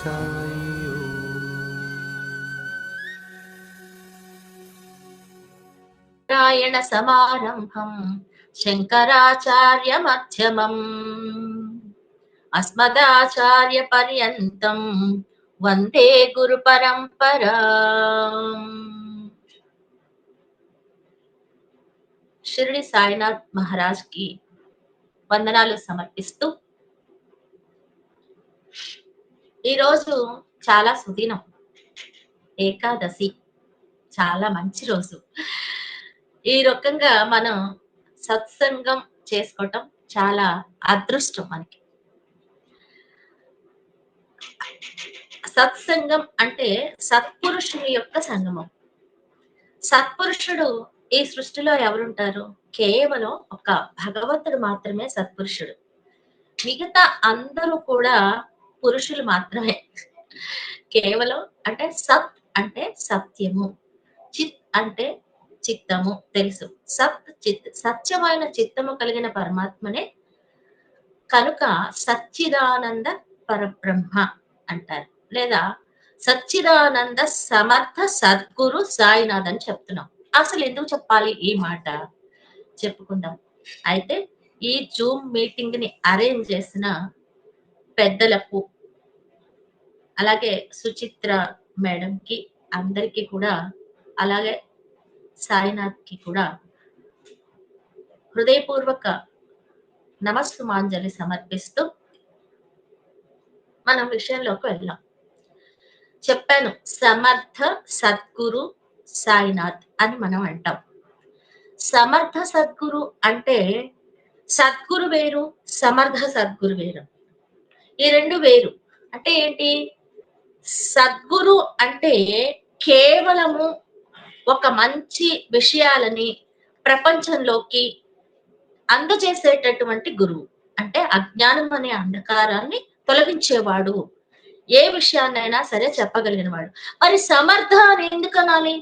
साई ओम। नारायण समारंभं शंकराचार्य मध्यमम् अस्मदाचार्य पर्यन्तं वंदे गुरु परंपरा। షిరిడి సాయినాథ్ మహారాజ్ కి వందనాలు సమర్పిస్తూ ఈరోజు చాలా సుదినం, ఏకాదశి, చాలా మంచి రోజు. ఈ రకంగా మనం సత్సంగం చేసుకోవటం చాలా అదృష్టం మనకి. సత్సంగం అంటే సత్పురుషుని యొక్క సంగమం. సత్పురుషుడు ఈ సృష్టిలో ఎవరుంటారు? కేవలం ఒక భగవంతుడు మాత్రమే సత్పురుషుడు. మిగతా అందరూ కూడా పురుషులు మాత్రమే. కేవలం అంటే సత్ అంటే సత్యము, చిత్ అంటే చిత్తము, తెలుసు. సత్ చిత్, సత్యమైన చిత్తము కలిగిన పరమాత్మనే కనుక సచ్చిదానంద పరబ్రహ్మ అంటారు, లేదా సచ్చిదానంద సమర్థ సద్గురు సాయినాథ్ అని చెప్తున్నాం. అసలు ఎందుకు చెప్పాలి ఈ మాట చెప్పుకుందాం. అయితే ఈ జూమ్ మీటింగ్ ని అరేంజ్ చేసిన పెద్దలకు, అలాగే సుచిత్ర మేడం కి, అందరికీ కూడా, అలాగే సాయినాథ్ కి కూడా హృదయపూర్వక నమస్సుమాంజలి సమర్పిస్తూ మనం విషయంలోకి వెళ్దాం. చెప్పాను, సమర్థ సద్గురు సాయినాథ్ అని మనం అంటాం. సమర్థ సద్గురు అంటే సద్గురు వేరు, సమర్థ సద్గురు వేరు. ఈ రెండు వేరు. అంటే ఏంటి? సద్గురు అంటే కేవలము ఒక మంచి విషయాలని ప్రపంచంలోకి అందజేసేటటువంటి గురువు. అంటే అజ్ఞానం అనే అంధకారాన్ని తొలగించేవాడు, ఏ విషయాన్నైనా సరే చెప్పగలిగిన వాడు. మరి సమర్థ అని ఎందుకు అనాలి?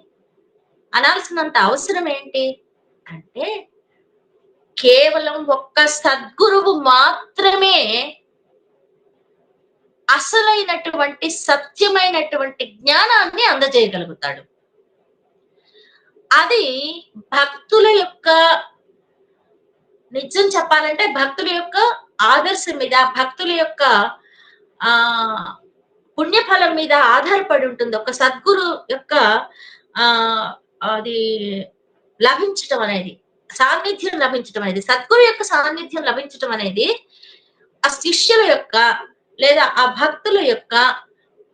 అనాల్సినంత అవసరం ఏంటి అంటే, కేవలం ఒక్క సద్గురువు మాత్రమే అసలైనటువంటి సత్యమైనటువంటి జ్ఞానాన్ని అందజేయగలుగుతాడు. అది భక్తుల యొక్క, నిజం చెప్పాలంటే భక్తుల యొక్క ఆదర్శం మీద, భక్తుల యొక్క పుణ్యఫలం మీద ఆధారపడి ఉంటుంది. ఒక సద్గురు యొక్క అది లభించటం అనేది, సాన్నిధ్యం లభించటం అనేది, సద్గురు యొక్క సాన్నిధ్యం లభించటం అనేది ఆ శిష్యుల యొక్క లేదా ఆ భక్తుల యొక్క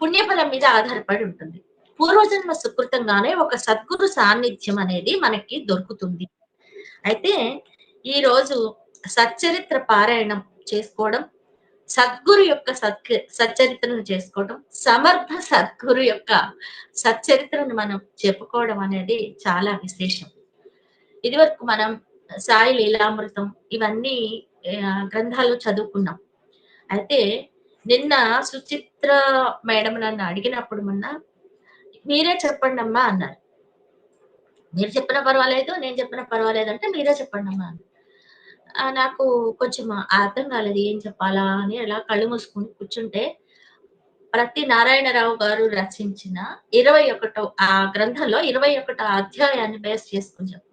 పుణ్యఫలం మీద ఆధారపడి ఉంటుంది. పూర్వజన్మ సుకృతంగానే ఒక సద్గురు సాన్నిధ్యం అనేది మనకి దొరుకుతుంది. అయితే ఈ రోజు సచ్చరిత్ర పారాయణం చేసుకోవడం, సద్గురు యొక్క సచ్చరిత్రను చేసుకోవడం, సమర్థ సద్గురు యొక్క సచ్చరిత్రను మనం చెప్పుకోవడం అనేది చాలా విశేషం. ఇది వరకు మనం సాయి లీలామృతం ఇవన్నీ గ్రంథాలు చదువుకున్నాం. అయితే నిన్న సుచిత్ర మేడం నన్ను అడిగినప్పుడు మొన్న, మీరే చెప్పండి అమ్మా అన్నారు. మీరు చెప్పినా పర్వాలేదు, నేను చెప్పినా పర్వాలేదు అంటే మీరే చెప్పండి అమ్మా అన్నారు. నాకు కొంచెం అర్థం కాలేదు ఏం చెప్పాలా అని. అలా కళ్ళు మూసుకుని కూర్చుంటే ప్రతి నారాయణరావు గారు రచించిన 21వ ఆ గ్రంథంలో 21వ అధ్యాయాన్ని బేస్ చేసుకుని చెప్తుంది.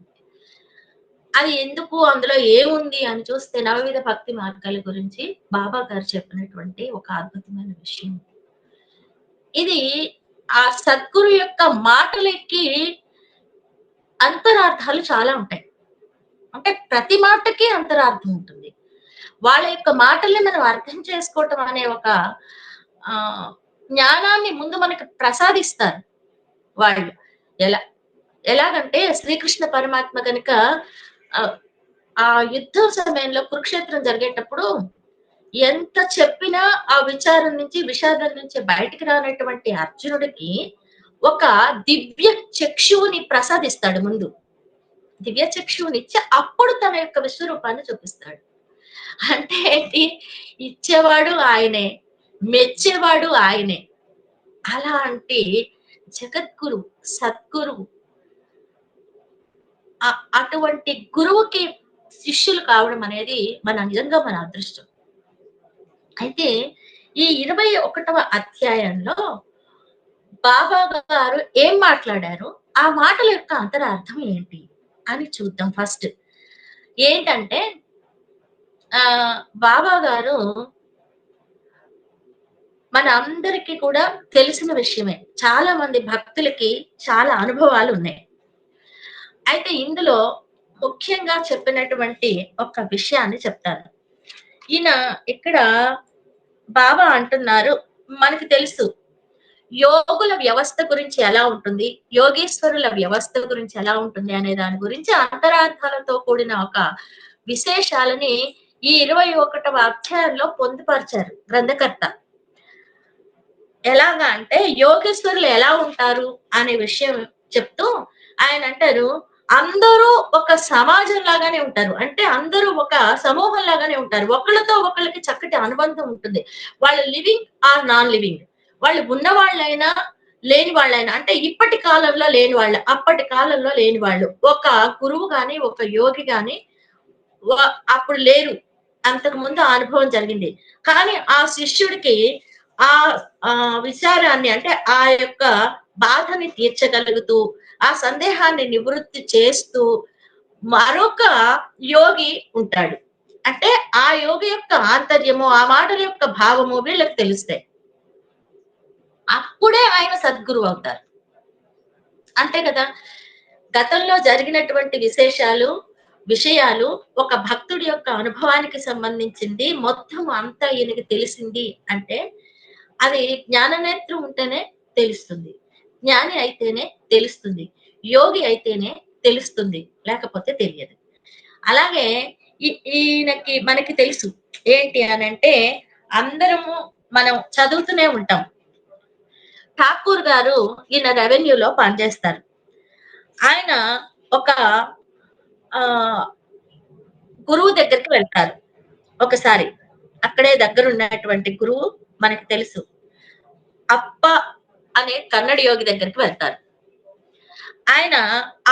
అది ఎందుకు, అందులో ఏముంది అని చూస్తే నవవిధ భక్తి మార్గాల గురించి బాబా గారు చెప్పినటువంటి ఒక అద్భుతమైన విషయం. ఇది ఆ సద్గురు యొక్క మాటలకి అంతరార్థాలు చాలా ఉంటాయి. అంటే ప్రతి మాటకి అంతరార్థం ఉంటుంది. వాళ్ళ యొక్క మాటల్ని మనం అర్థం చేసుకోవటం అనే ఒక జ్ఞానాన్ని ముందు మనకు ప్రసాదిస్తారు వాళ్ళు. ఎలాగంటే శ్రీకృష్ణ పరమాత్మ కనుక ఆ యుద్ధ సమయంలో కురుక్షేత్రం జరిగేటప్పుడు ఎంత చెప్పినా ఆ విచారం నుంచి, విషాదం నుంచి బయటికి రానటువంటి అర్జునుడికి ఒక దివ్య చక్షువుని ప్రసాదిస్తాడు. ముందు దివ్య చక్షువునిచ్చి అప్పుడు తన యొక్క విశ్వరూపాన్ని చూపిస్తాడు. అంటే ఏంటి? ఇచ్చేవాడు ఆయనే, మెచ్చేవాడు ఆయనే. అలాంటి జగద్గురు, సద్గురువు, అటువంటి గురువుకి శిష్యులు కావడం అనేది నిజంగా మన అదృష్టం. అయితే ఈ 21వ అధ్యాయంలో బాబా గారు ఏం మాట్లాడారు? ఆ మాటల యొక్క అంతరార్థం ఏంటి? అని చూద్దాం ఫస్ట్. ఏంటంటే బాబా గారు మన అందరికీ కూడా తెలిసిన విషయమే. చాలా మంది భక్తులకి చాలా అనుభవాలు ఉన్నాయి. అయితే ఇందులో ముఖ్యంగా చెప్పినటువంటి ఒక విషయాన్ని చెప్తాను. ఈయన ఇక్కడ బాబా అంటున్నారు, మనకి తెలుసు యోగుల వ్యవస్థ గురించి ఎలా ఉంటుంది, యోగేశ్వరుల వ్యవస్థ గురించి ఎలా ఉంటుంది అనే దాని గురించి అంతరార్థాలతో కూడిన ఒక విశేషాలని ఈ 21వ అధ్యాయంలో పొందుపరిచారు గ్రంథకర్త. ఎలాగా అంటే యోగేశ్వరులు ఎలా ఉంటారు అనే విషయం చెప్తూ ఆయన అంటారు, అందరూ ఒక సమాజం లాగానే ఉంటారు. అంటే అందరూ ఒక సమూహం లాగానే ఉంటారు. ఒకళ్ళతో ఒకళ్ళకి చక్కటి అనుబంధం ఉంటుంది. వాళ్ళు లివింగ్ ఆర్ నాన్ లివింగ్, వాళ్ళు ఉన్న వాళ్ళైనా లేని వాళ్ళైనా, అంటే ఇప్పటి కాలంలో లేని వాళ్ళు, అప్పటి కాలంలో లేని వాళ్ళు, ఒక గురువు గాని ఒక యోగి గాని అప్పుడు లేరు, అంతకు ముందు ఆ అనుభవం జరిగింది. కానీ ఆ శిష్యుడికి ఆ విచారాన్ని, అంటే ఆ యొక్క బాధని తీర్చగలుగుతూ ఆ సందేహాన్ని నివృత్తి చేస్తూ మరొక యోగి ఉంటాడు. అంటే ఆ యోగి యొక్క ఆంతర్యము, ఆ మాటల యొక్క భావము వీళ్ళకి తెలుస్తాయి. అప్పుడే ఆయన సద్గురువు అవుతారు. అంతే కదా. గతంలో జరిగినటువంటి విషయాలు ఒక భక్తుడి యొక్క అనుభవానికి సంబంధించింది మొత్తం అంతా ఈయనకి తెలిసింది అంటే అది జ్ఞాననేత్రం ఉంటేనే తెలుస్తుంది, జ్ఞాని అయితేనే తెలుస్తుంది, యోగి అయితేనే తెలుస్తుంది, లేకపోతే తెలియదు. అలాగే ఈయనకి మనకి తెలుసు ఏంటి అనంటే, అందరము మనం చదువుతూనే ఉంటాం. ఠాకూర్ గారు ఈయన రెవెన్యూలో పనిచేస్తారు. ఆయన ఒక గురువు దగ్గరికి వెళ్తారు ఒకసారి. అక్కడే దగ్గర ఉన్నటువంటి గురువు మనకి తెలుసు, అప్ప అనే కన్నడ యోగి దగ్గరికి వెళ్తారు. ఆయన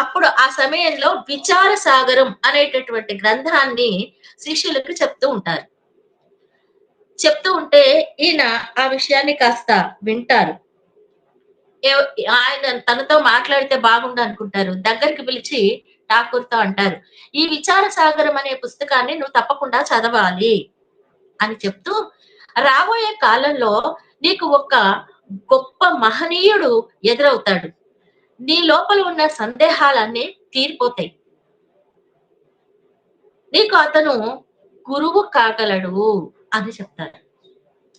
అప్పుడు ఆ సమయంలో విచార సాగరం అనేటటువంటి గ్రంథాన్ని శిష్యులకు చెప్తూ ఉంటారు. చెప్తూ ఉంటే ఈయన ఆ విషయాన్ని కాస్త వింటారు. ఆయన తనతో మాట్లాడితే బాగుండు అనుకుంటారు. దగ్గరికి పిలిచి ఠాకూర్తో అంటారు, ఈ విచార సాగరం అనే పుస్తకాన్ని నువ్వు తప్పకుండా చదవాలి అని చెప్తూ, రాబోయే కాలంలో నీకు ఒక గొప్ప మహనీయుడు ఎదురవుతాడు, నీ లోపల ఉన్న సందేహాలన్నీ తీరిపోతాయి, నీకు అతను గురువు కాగలడు అని చెప్తారు.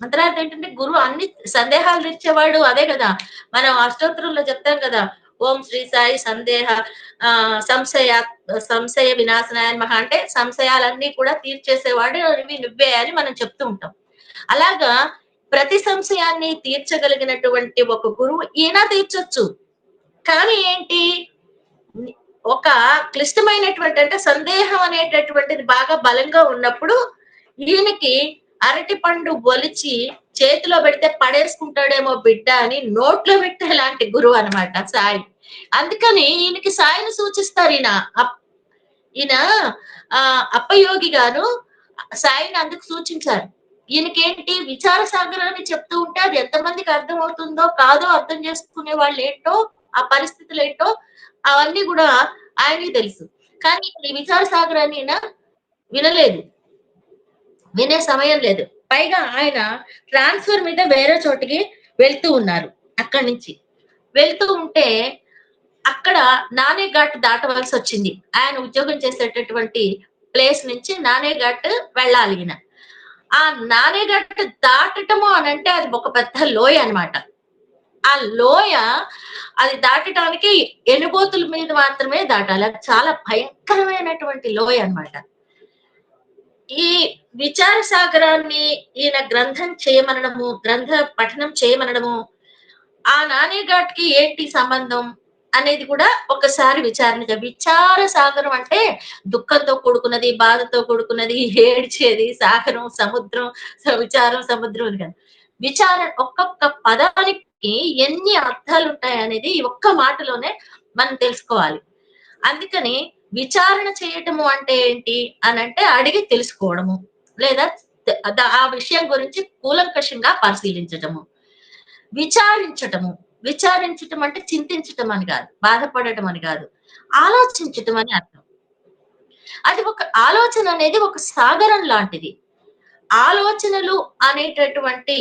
అంతరార్థం ఏంటంటే, గురువు అన్ని సందేహాలు తీర్చేవాడు అదే కదా. మనం అష్టోత్తరంలో చెప్తాం కదా, ఓం శ్రీ సాయి సంశయ వినాశనాయ నమః, అంటే సంశయాలన్నీ కూడా తీర్చేసేవాడు నువ్వే అని మనం చెప్తూ ఉంటాం. అలాగా ప్రతి సంశయాన్ని తీర్చగలిగినటువంటి ఒక గురువు ఈయన తీర్చొచ్చు. కానీ ఏంటి, ఒక క్లిష్టమైనటువంటి, అంటే సందేహం అనేటటువంటిది బాగా బలంగా ఉన్నప్పుడు ఈయనకి అరటి పండు ఒలిచి చేతిలో పెడితే పడేసుకుంటాడేమో బిడ్డ అని నోట్లో పెట్టే లాంటి గురువు అనమాట సాయి. అందుకని ఈయనకి సాయిని సూచిస్తారు. ఈయన అప్పయోగి గారు సాయిని అందుకు సూచించారు. ఈయనకేంటి విచార సాగరాన్ని చెప్తూ ఉంటే అది ఎంతమందికి అర్థం అవుతుందో కాదో, అర్థం చేసుకునే వాళ్ళు ఏంటో, ఆ పరిస్థితులు ఏంటో అవన్నీ కూడా ఆయనకి తెలుసు. కానీ ఈ విచార సాగరాన్ని ఈయన వినలేదు, వినే సమయం లేదు. పైగా ఆయన ట్రాన్స్ఫర్ మీద వేరే చోటికి వెళ్తూ ఉన్నారు. అక్కడి నుంచి వెళ్తూ ఉంటే అక్కడ నానేఘాట్ దాటవలసి వచ్చింది. ఆయన ఉద్యోగం చేసేటటువంటి ప్లేస్ నుంచి నానేఘాట్ వెళ్ళాలి ఈయన. ఆ నానేఘాట్ దాటటము అనంటే అది ఒక పెద్ద లోయ అనమాట. ఆ లోయ అది దాటడానికి ఎనుబోతుల మీద మాత్రమే దాటాలి. అది చాలా భయంకరమైనటువంటి లోయ అనమాట. ఈ విచార సాగరాన్ని ఈయన గ్రంథం చేయమనడము, గ్రంథ పఠనం చేయమనడము, ఆ నానేఘాట్ కి ఏంటి సంబంధం అనేది కూడా ఒకసారి విచార సాగరం అంటే దుఃఖంతో కూడుకున్నది, బాధతో కూడుకున్నది, ఏడ్చేది సాగరం, సముద్రం, విచారం సముద్రం అని కాదు. ఒక్కొక్క పదానికి ఎన్ని అర్థాలు ఉంటాయి అనేది ఒక్క మాటలోనే మనం తెలుసుకోవాలి. అందుకని విచారణ చేయటము అంటే ఏంటి అని అంటే, అడిగి తెలుసుకోవడము లేదా ఆ విషయం గురించి కూలంకషంగా పరిశీలించటము, విచారించటము. విచారించటం అంటే చింతించటం అని కాదు, బాధపడటం అని కాదు, ఆలోచించటం అని అర్థం. అది ఒక ఆలోచన అనేది ఒక సాగరం లాంటిది. ఆలోచనలు అనేటటువంటి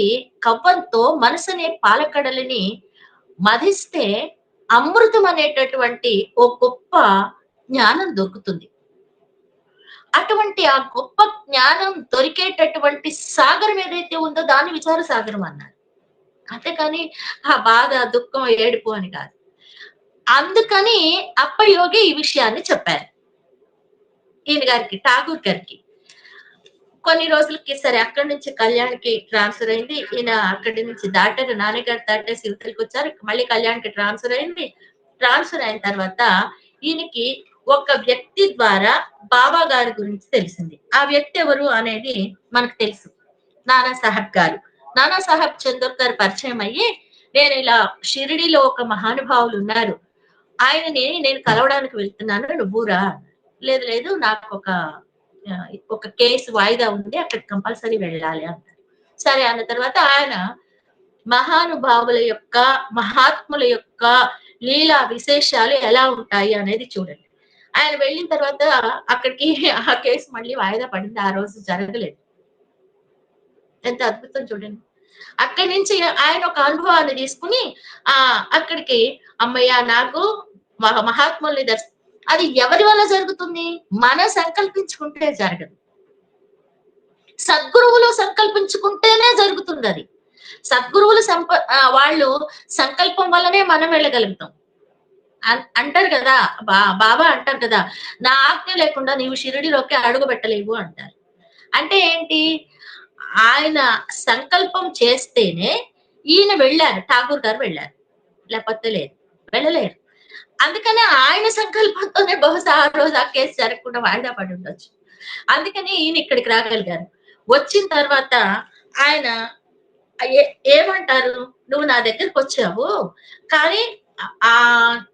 కవ్వంతో మనసనే పాలకడలిని మధిస్తే అమృతం అనేటటువంటి ఓ గొప్ప జ్ఞానం దొరుకుతుంది. అటువంటి ఆ గొప్ప జ్ఞానం దొరికేటటువంటి సాగరం ఏదైతే ఉందో దాన్ని విచార సాగరం అన్నారు. అంతేకాని ఆ బాధ, దుఃఖం, ఏడుపు అని కాదు. అందుకని అప్పయోగి ఈ విషయాన్ని చెప్పారు ఈయన గారికి, ఠాగూర్ గారికి. కొన్ని రోజులకి సరే అక్కడి నుంచి కళ్యాణ్‌కి ట్రాన్స్‌ఫర్ అయింది. ఈయన అక్కడి నుంచి దాటారు. నాన్నగారు దాటేసి ఇవతలకి వచ్చారు. మళ్ళీ కళ్యాణ్‌కి ట్రాన్స్‌ఫర్ అయింది. ట్రాన్స్‌ఫర్ అయిన తర్వాత ఈయనకి ఒక వ్యక్తి ద్వారా బాబా గారి గురించి తెలిసింది. ఆ వ్యక్తి ఎవరు అనేది మనకు తెలుసు. నానా సాహెబ్ గారు. నానా సాహెబ్ చందోర్ గారు పరిచయం అయ్యి, నేను ఇలా షిరిడీలో ఒక మహానుభావులు ఉన్నారు, ఆయనని నేను కలవడానికి వెళ్తున్నాను, నువ్వు రా. లేదు లేదు, నాకు ఒక కేసు వాయిదా ఉంది, అక్కడికి కంపల్సరీ వెళ్ళాలి అన్నారు. సరే అన్న తర్వాత ఆయన మహానుభావుల యొక్క, మహాత్ముల యొక్క లీలా విశేషాలు ఎలా ఉంటాయి అనేది చూడండి. ఆయన వెళ్ళిన తర్వాత అక్కడికి ఆ కేసు మళ్ళీ వాయిదా పడింది. ఆ రోజు జరగలేదు. ఎంత అద్భుతం చూడండి. అక్కడి నుంచి ఆయన ఒక అనుభవాన్ని తీసుకుని అక్కడికి, అమ్మయ్య నాకు మహాత్ముల్ని అది ఎవరి వల్ల జరుగుతుంది? మనం సంకల్పించుకుంటే జరగదు. సద్గురువులు సంకల్పించుకుంటేనే జరుగుతుంది అది. సద్గురువులు వాళ్ళు సంకల్పం వల్లనే మనం వెళ్ళగలుగుతాం. అంటారు కదా, బాబా అంటారు కదా, నా ఆజ్ఞ లేకుండా నీవు షిరిడిలోకి అడుగు పెట్టలేవు అంటారు. అంటే ఏంటి? ఆయన సంకల్పం చేస్తేనే ఈయన వెళ్ళారు, ఠాగూర్ గారు వెళ్ళారు, లేకపోతే లేదు, వెళ్ళలేరు. అందుకనే ఆయన సంకల్పంతోనే బహుశా ఆ రోజు ఆ కేసు జరగకుండా వాయిదా పడి ఉండొచ్చు. అందుకని ఈయన ఇక్కడికి రాగలిగారు. వచ్చిన తర్వాత ఆయన ఏమంటారు, నువ్వు నా దగ్గరికి వచ్చావు, కానీ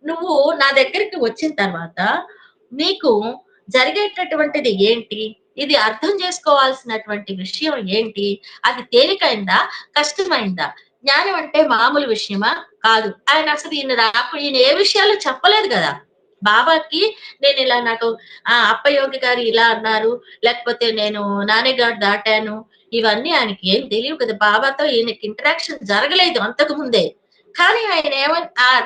నువ్వు నా దగ్గరికి వచ్చిన తర్వాత నీకు జరిగేటటువంటిది ఏంటి, ఇది అర్థం చేసుకోవాల్సినటువంటి విషయం ఏంటి, అది తేలికైందా, కష్టమైందా? జ్ఞానం అంటే మామూలు విషయమా? కాదు. ఆయన అసలు ఈయన ఏ విషయాలు చెప్పలేదు కదా బాబాకి. నేను ఇలా, నాకు అప్పయోగి గారు ఇలా అన్నారు, లేకపోతే నేను నాన్నగారు దాటాను, ఇవన్నీ ఆయనకి ఏం తెలియవు కదా. బాబాతో ఈయనకి ఇంటరాక్షన్ జరగలేదు అంతకు ముందే. కానీ ఆయన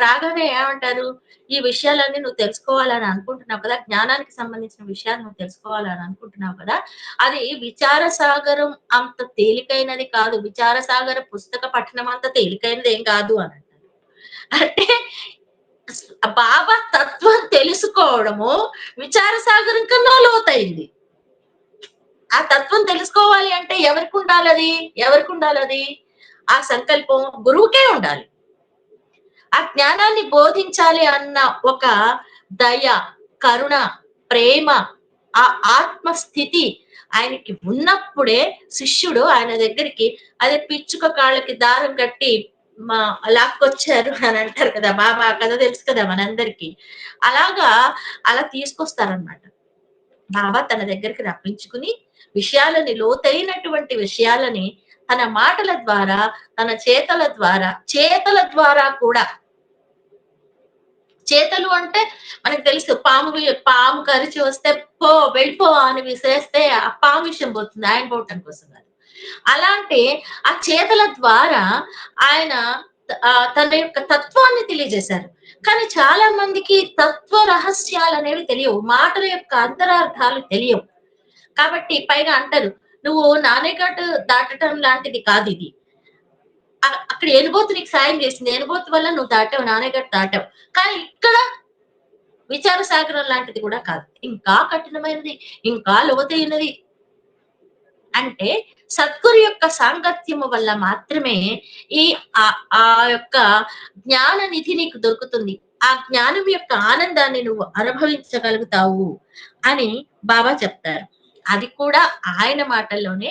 రాగానే ఏమంటారు, ఈ విషయాలన్నీ నువ్వు తెలుసుకోవాలని అనుకుంటున్నావు కదా, జ్ఞానానికి సంబంధించిన విషయాలు నువ్వు తెలుసుకోవాలని అనుకుంటున్నావు కదా, అది విచార సాగరం అంత తేలికైనది కాదు, విచార సాగర పుస్తక పఠనం అంత తేలికైనది ఏం కాదు అని అంటారు. అంటే బాబా తత్వం తెలుసుకోవడము విచార సాగరం కన్నా లోతైంది. ఆ తత్వం తెలుసుకోవాలి అంటే ఎవరికి ఉండాలి అది? ఆ సంకల్పం గురువుకే ఉండాలి. ఆ జ్ఞానాన్ని బోధించాలి అన్న ఒక దయ, కరుణ, ప్రేమ, ఆ ఆత్మస్థితి ఆయనకి ఉన్నప్పుడే శిష్యుడు ఆయన దగ్గరికి, అదే పిచ్చుక కాళ్ళకి దారం కట్టి లాక్కొచ్చారు అని అంటారు కదా, బాబా కథ తెలుసు కదా మనందరికి. అలా తీసుకొస్తారనమాట. బాబా తన దగ్గరికి రప్పించుకుని విషయాలని, లోతైనటువంటి విషయాలని తన మాటల ద్వారా, తన చేతల ద్వారా కూడా, చేతలు అంటే మనకు తెలుసు, పాము కరిచి వస్తే వెళ్ళిపో అని విసిరేస్తే ఆ పాము విషయం పోతుంది, ఆయన పోవటం కోసం కాదు. అలాంటి ఆ చేతల ద్వారా ఆయన తన యొక్క తత్వాన్ని తెలియజేశారు. కానీ చాలా మందికి తత్వ రహస్యాలు అనేవి తెలియవు, మాటల యొక్క అంతరార్థాలు తెలియవు. కాబట్టి పైగా అంటారు, నువ్వు నానేఘాట్ దాటడం లాంటిది కాదు ఇది, అక్కడ ఎనుబోతు నీకు సాయం చేసింది, ఎనుబోతు వల్ల నువ్వు దాటావు, నానేఘాట్ దాటావు. కానీ ఇక్కడ విచార సాగరం లాంటిది కూడా కాదు, ఇంకా కఠినమైనది, ఇంకా లోతైనది. అంటే సద్గురు యొక్క సాంగత్యము వల్ల మాత్రమే ఆ యొక్క జ్ఞాన నిధి నీకు దొరుకుతుంది. ఆ జ్ఞానం యొక్క ఆనందాన్ని నువ్వు అనుభవించగలుగుతావు అని బాబా చెప్తారు. అది కూడా ఆయన మాటల్లోనే,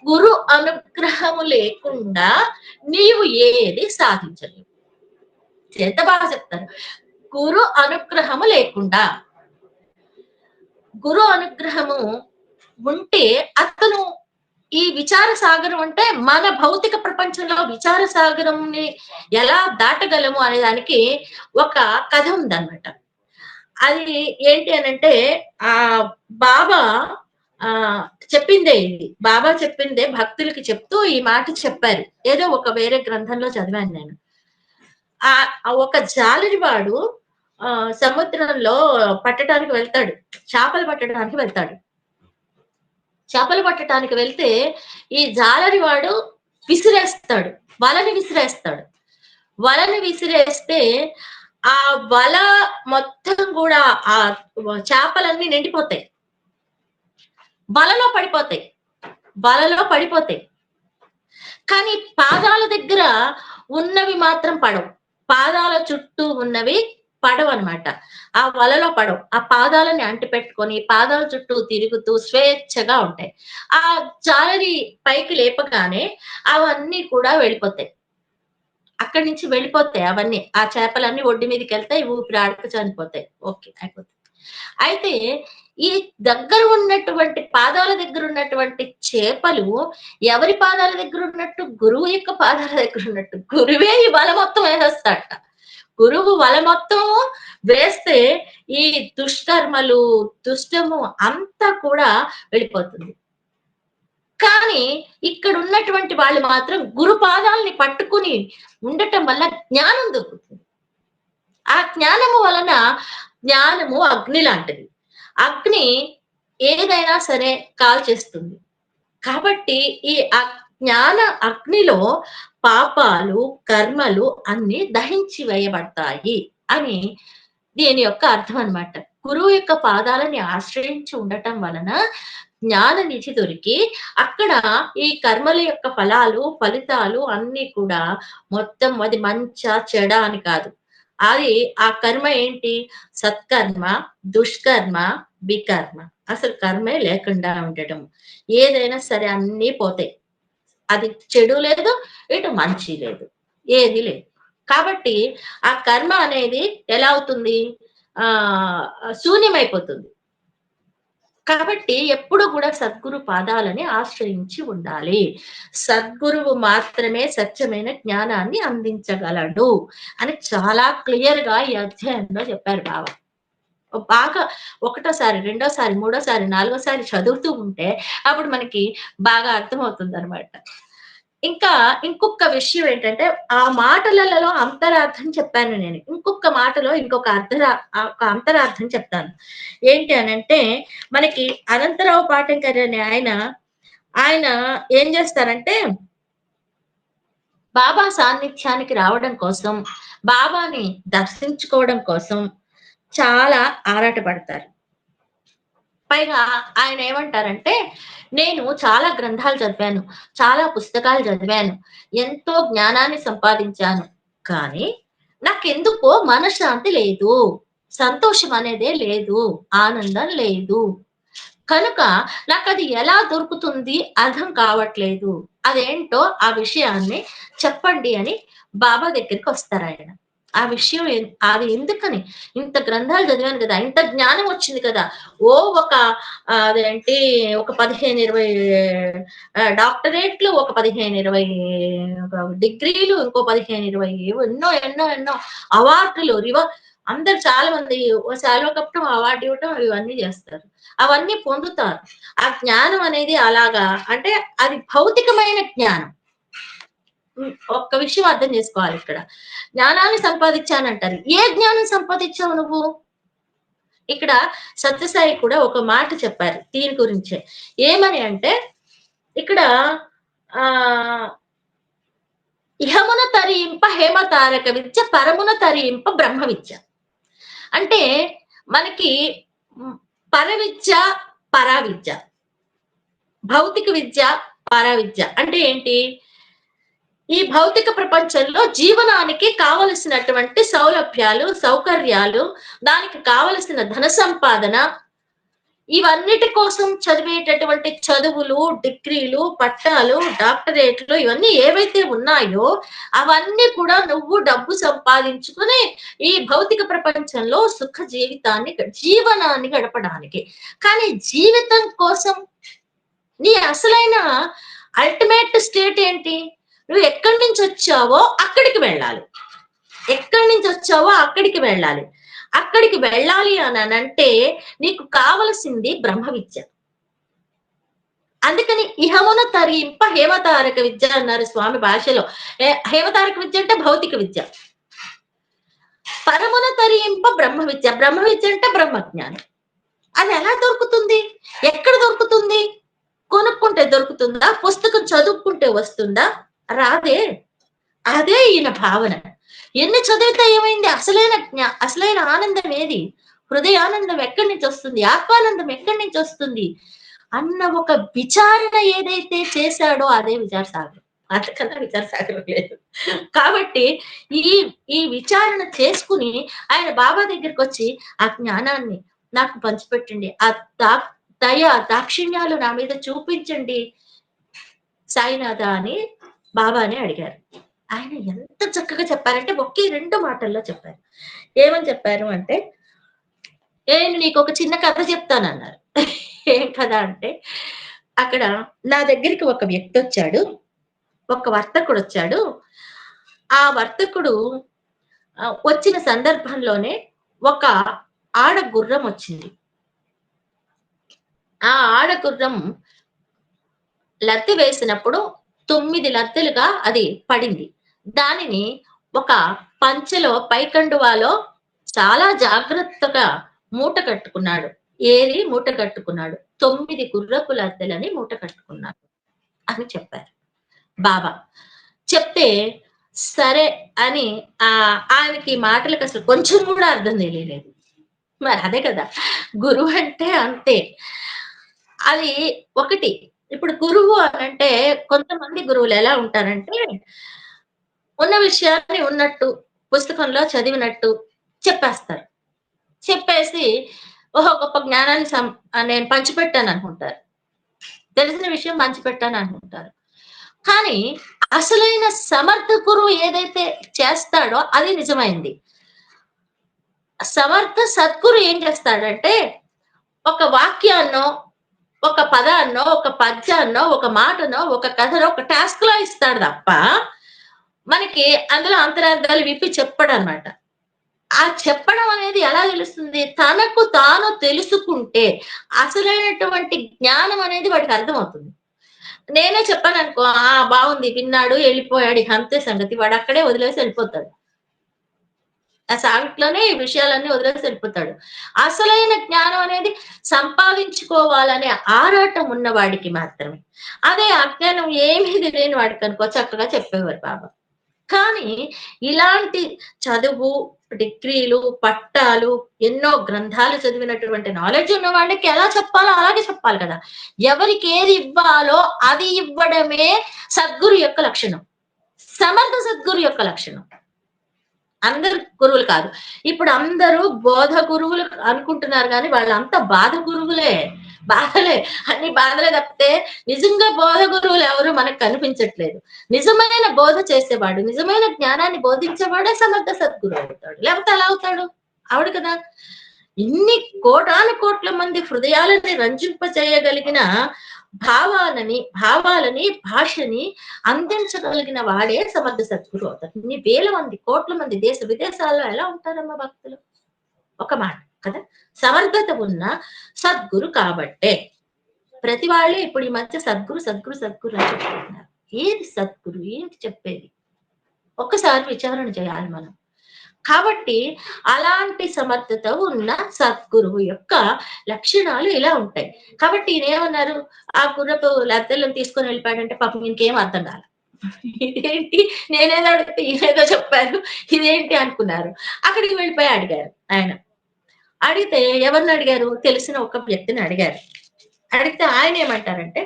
గురు అనుగ్రహము లేకుండా నీవు ఏది సాధించలేవు. ఎంత బాగా చెప్తారు, గురు అనుగ్రహము లేకుండా. గురు అనుగ్రహము ఉంటే అతను ఈ విచార సాగరం అంటే మన భౌతిక ప్రపంచంలో విచార సాగరంని ఎలా దాటగలము అనే దానికి ఒక కథ ఉందన్నమాట. అది ఏంటి అనంటే ఆ బాబా ఆ చెప్పిందే ఇది. బాబా చెప్పిందే భక్తులకి చెప్తూ ఈ మాట చెప్పారు. ఏదో ఒక వేరే గ్రంథంలో చదివాను నేను. ఆ ఒక జాలరివాడు సముద్రంలో పట్టడానికి వెళ్తాడు. చేపలు పట్టడానికి వెళ్తాడు. చేపలు పట్టడానికి వెళ్తే ఈ జాలరివాడు విసిరేస్తాడు. వలని విసిరేస్తాడు. వలని విసిరేస్తే ఆ వల మొత్తం కూడా ఆ చేపలన్నీ నిండిపోతాయి. వలలో పడిపోతాయి. వలలో పడిపోతాయి. కానీ పాదాల దగ్గర ఉన్నవి మాత్రం పడవు. పాదాల చుట్టూ ఉన్నవి పడవన్నమాట. ఆ వలలో పడవు. ఆ పాదాలని అంటిపెట్టుకొని పాదాల చుట్టూ తిరుగుతూ స్వేచ్ఛగా ఉంటాయి. ఆ జాలరి పైకి లేపగానే అవన్నీ కూడా వెళ్ళిపోతాయి. అక్కడి నుంచి వెళ్ళిపోతాయి అవన్నీ. ఆ చేపలన్నీ ఒడ్డు మీదకెళ్తాయి. ఊపిరాడక చనిపోతాయి. ఓకే. అయిపోతాయి. అయితే ఈ దగ్గర ఉన్నటువంటి పాదాల దగ్గర ఉన్నటువంటి చేపలు ఎవరి పాదాల దగ్గర ఉన్నట్టు? గురువు యొక్క పాదాల దగ్గర ఉన్నట్టు. గురువే ఈ వల మొత్తం వేసేస్తాడట. గురువు వల మొత్తం వేస్తే ఈ దుష్కర్మలు, దుష్టము అంతా కూడా వెళ్ళిపోతుంది. కానీ ఇక్కడ ఉన్నటువంటి వాళ్ళు మాత్రం గురు పాదాలని పట్టుకుని ఉండటం వల్ల జ్ఞానం దొరుకుతుంది. ఆ జ్ఞానము వలన జ్ఞానము అగ్ని లాంటిది. అగ్ని ఏదైనా సరే కాల్చేస్తుంది. కాబట్టి ఈ జ్ఞాన అగ్నిలో పాపాలు, కర్మలు అన్ని దహించి వేయబడతాయి అని దీని యొక్క అర్థం అన్నమాట. గురువు యొక్క పాదాలని ఆశ్రయించి ఉండటం వలన జ్ఞాన నిధి దొరికి అక్కడ ఈ కర్మల యొక్క ఫలితాలు అన్ని కూడా మొత్తం అది మంచా చెడ అని కాదు. అది ఆ కర్మ ఏంటి? సత్కర్మ, దుష్కర్మ, వికర్మ. అసలు కర్మే లేకుండా ఉండటం. ఏదైనా సరే అన్నీ పోతాయి. అది చెడు లేదు, ఇటు మంచి లేదు, ఏది లేదు. కాబట్టి ఆ కర్మ అనేది ఎలా అవుతుంది? శూన్యమైపోతుంది. కాబట్టి ఎప్పుడు కూడా సద్గురు పాదాలని ఆశ్రయించి ఉండాలి. సద్గురువు మాత్రమే సత్యమైన జ్ఞానాన్ని అందించగలడు అని చాలా క్లియర్ గా ఈ అధ్యాయంలో చెప్పారు బాబా. బాగా ఒకటోసారి, రెండోసారి, మూడోసారి, నాలుగోసారి చదువుతూ ఉంటే అప్పుడు మనకి బాగా అర్థమవుతుంది అనమాట. ఇంకా ఇంకొక విషయం ఏంటంటే ఆ మాటలలో అంతరార్థం చెప్పాను నేను. ఇంకొక మాటలో ఇంకొక అంతరార్థం చెప్తాను. ఏంటి అనంటే మనకి అనంతరావు పాటంకర్ అనే ఆయన ఏం చేస్తారంటే బాబా సాన్నిధ్యానికి రావడం కోసం, బాబాని దర్శించుకోవడం కోసం చాలా ఆరాటపడతారు. పైగా ఆయన ఏమంటారంటే నేను చాలా గ్రంథాలు చదివాను, చాలా పుస్తకాలు చదివాను, ఎంతో జ్ఞానాన్ని సంపాదించాను, కానీ నాకెందుకో మనశ్శాంతి లేదు, సంతోషం అనేదే లేదు, ఆనందం లేదు. కనుక నాకు అది ఎలా దొరుకుతుంది అర్థం కావట్లేదు. అదేంటో ఆ విషయాన్ని చెప్పండి అని బాబా దగ్గరికి వస్తారు ఆయన. ఆ విషయం అది ఎందుకని? ఇంత గ్రంథాలు చదివాను కదా, ఇంత జ్ఞానం వచ్చింది కదా, ఓ ఒక అదేంటి ఒక 15-20 డాక్టరేట్లు, ఒక 15-20 డిగ్రీలు, ఇంకో 15-20 ఎన్నో ఎన్నో ఎన్నో అవార్డులు, అందరు చాలా మంది శాల్వా కప్పటం, అవార్డు ఇవ్వటం ఇవన్నీ చేస్తారు. అవన్నీ పొందుతారు. ఆ జ్ఞానం అనేది అలాగా అంటే అది భౌతికమైన జ్ఞానం. ఒక్క విషయం అర్థం చేసుకోవాలి ఇక్కడ. జ్ఞానాన్ని సంపాదించానంటారు. ఏ జ్ఞానం సంపాదించావు నువ్వు? ఇక్కడ సత్యసాయి కూడా ఒక మాట చెప్పారు దీని గురించే. ఏమని అంటే ఇక్కడ ఇహమున తరింప హేమ తారక విద్య, పరమున తరింప బ్రహ్మ విద్య. అంటే మనకి పరవిద్య, పరావిద్య, భౌతిక విద్య, పరావిద్య అంటే ఏంటి? ఈ భౌతిక ప్రపంచంలో జీవనానికి కావలసినటువంటి సౌలభ్యాలు, సౌకర్యాలు, దానికి కావలసిన ధన సంపాదన, ఇవన్నిటి కోసం చదివేటటువంటి చదువులు, డిగ్రీలు, పట్టాలు, డాక్టరేట్లు ఇవన్నీ ఏవైతే ఉన్నాయో అవన్నీ కూడా నువ్వు డబ్బు సంపాదించుకుని ఈ భౌతిక ప్రపంచంలో సుఖ జీవితాన్ని, జీవనాన్ని గడపడానికి. కానీ జీవితం కోసం నీ అసలైన అల్టిమేట్ స్టేట్ ఏంటి? నువ్వు ఎక్కడి నుంచి వచ్చావో అక్కడికి వెళ్ళాలి. ఎక్కడి నుంచి వచ్చావో అక్కడికి వెళ్ళాలి. అక్కడికి వెళ్ళాలి అని అంటే నీకు కావలసింది బ్రహ్మ విద్య. అందుకని ఇహమున తరింప హేమతారక విద్య అన్నారు స్వామి భాషలో. హేమతారక విద్య అంటే భౌతిక విద్య. పరమున తరింప బ్రహ్మ విద్య. బ్రహ్మ విద్య అంటే బ్రహ్మజ్ఞానం. అది ఎలా దొరుకుతుంది? ఎక్కడ దొరుకుతుంది? కొనుక్కుంటే దొరుకుతుందా? పుస్తకం చదువుకుంటే వస్తుందా? రాదే. అదే ఈయన భావన. ఎన్ని చదివితే ఏమైంది? అసలైన ఆనందం ఏది? హృదయానందం ఎక్కడి నుంచి వస్తుంది? ఆత్మానందం ఎక్కడి నుంచి వస్తుంది అన్న ఒక విచారణ ఏదైతే చేశాడో అదే విచారసాగరం. అంతకన్నా విచారసాగరం లేదు. కాబట్టి ఈ విచారణ చేసుకుని ఆయన బాబా దగ్గరికి వచ్చి ఆ జ్ఞానాన్ని నాకు పంచిపెట్టండి, ఆ దాక్షిణ్యాలు నా మీద చూపించండి సాయినాథ అని బాబాని అడిగారు. ఆయన ఎంత చక్కగా చెప్పారంటే ఒకే 2 మాటల్లో చెప్పారు. ఏమని చెప్పారు అంటే, నేను నీకు ఒక చిన్న కథ చెప్తానన్నారు. ఏం కథ అంటే, అక్కడ నా దగ్గరికి ఒక వ్యక్తి వచ్చాడు, ఒక వర్తకుడు వచ్చాడు. ఆ వర్తకుడు వచ్చిన సందర్భంలోనే ఒక ఆడ గుర్రం వచ్చింది. ఆ ఆడ గుర్రం లత్తి వేసినప్పుడు 9 లత్తెలుగా అది పడింది. దానిని ఒక పంచెలో పైకండువాలో చాలా జాగ్రత్తగా మూట కట్టుకున్నాడు. మూట కట్టుకున్నాడు. 9 గుర్రపు లత్తెలని మూట కట్టుకున్నాడు అని చెప్పారు బాబా. చెప్తే సరే అని ఆయనకి మాటలకు అసలు కొంచెం కూడా అర్థం తెలియలేదు. మరి అదే కదా గురువు అంటే, అంతే. అది ఒకటి. ఇప్పుడు గురువు అనంటే కొంతమంది గురువులు ఎలా ఉంటారంటే, ఉన్న విషయాన్ని ఉన్నట్టు పుస్తకంలో చదివినట్టు చెప్పేస్తారు. చెప్పేసి ఓహో గొప్ప జ్ఞానాన్ని నేను పంచిపెట్టాను అనుకుంటారు. తెలిసిన విషయం పంచిపెట్టాను అనుకుంటారు. కానీ అసలైన సమర్థ గురువు ఏదైతే చేస్తాడో అది నిజమైంది. సమర్థ సద్గురు ఏం చేస్తాడంటే, ఒక వాక్యాన్నో, ఒక పదాన్నో, ఒక పద్యాన్నో, ఒక మాటనో, ఒక కథనో, ఒక టాస్క్ లో ఇస్తాడు తప్ప మనకి అందులో అంతరార్థాలు విప్పి చెప్పడం అనమాట. ఆ చెప్పడం అనేది ఎలా తెలుస్తుంది? తనకు తాను తెలుసుకుంటే అసలైనటువంటి జ్ఞానం అనేది వాడికి అర్థమవుతుంది. నేనే చెప్పాను అనుకో, బాగుంది, విన్నాడు, వెళ్ళిపోయాడు, ఇక అంతే సంగతి. వాడు అక్కడే వదిలేసి వెళ్ళిపోతాడు. ఆ సాగిట్లోనే ఈ విషయాలన్నీ వదిలేసి వెళ్ళిపోతాడు. అసలైన జ్ఞానం అనేది సంపాదించుకోవాలనే ఆరాటం ఉన్న వాడికి మాత్రమే. అదే అజ్ఞానం ఏమీ తెలియని వాడికి అనుకో చక్కగా చెప్పేవారు బాబా. కానీ ఇలాంటి చదువు, డిగ్రీలు, పట్టాలు, ఎన్నో గ్రంథాలు చదివినటువంటి నాలెడ్జ్ ఉన్న వాళ్ళకి ఎలా చెప్పాలో అలాగే చెప్పాలి కదా. ఎవరికి ఏది ఇవ్వాలో అది ఇవ్వడమే సద్గురు యొక్క లక్షణం, సమర్థ సద్గురు యొక్క లక్షణం. అందరు గురువులు కాదు. ఇప్పుడు అందరూ బోధ గురువులు అనుకుంటున్నారు కానీ వాళ్ళంతా బాధ గురువులే. బాధలే, అన్ని బాధలే తప్పితే నిజంగా బోధ గురువులు ఎవరు మనకు కనిపించట్లేదు. నిజమైన బోధ చేసేవాడు, నిజమైన జ్ఞానాన్ని బోధించేవాడే సమర్థ సద్గురు అవుతాడు. లేకపోతే ఎలా అవుతాడు? ఆవిడ కదా. ఇన్ని కోటాను కోట్ల మంది హృదయాలని రంజింప చేయగలిగిన భావాలని భాషని అందించగలిగిన వాడే సమర్థ సద్గురు అవుతారు. ఇన్ని వేల మంది, కోట్ల మంది దేశ విదేశాల్లో ఎలా ఉంటారమ్మా భక్తులు? ఒక మాట కదా. సమర్థత ఉన్న సద్గురు కాబట్టే ప్రతి వాళ్ళే ఇప్పుడు ఈ మధ్య సద్గురు సద్గురు సద్గురు అని చెప్తున్నారు. ఏది సద్గురు? ఏంటి చెప్పేది? ఒక్కసారి విచారణ చేయాలి మనం. కాబట్టి అలాంటి సమర్థత ఉన్న సద్గురువు యొక్క లక్షణాలు ఇలా ఉంటాయి. కాబట్టి ఈయనేమన్నారు, ఆ గుర్రపు లద్దెలను తీసుకొని వెళ్ళిపోయాడంటే పాపం ఇంకేం అర్థం కాల. ఇదేంటి, నేనేదో అడిగితే ఈయనేదో చెప్పారు, ఇదేంటి అనుకున్నారు. అక్కడికి వెళ్ళిపోయి అడిగారు. ఆయన అడిగితే ఎవరిని అడిగారు? తెలిసిన ఒక వ్యక్తిని అడిగారు. అడిగితే ఆయన ఏమంటారంటే,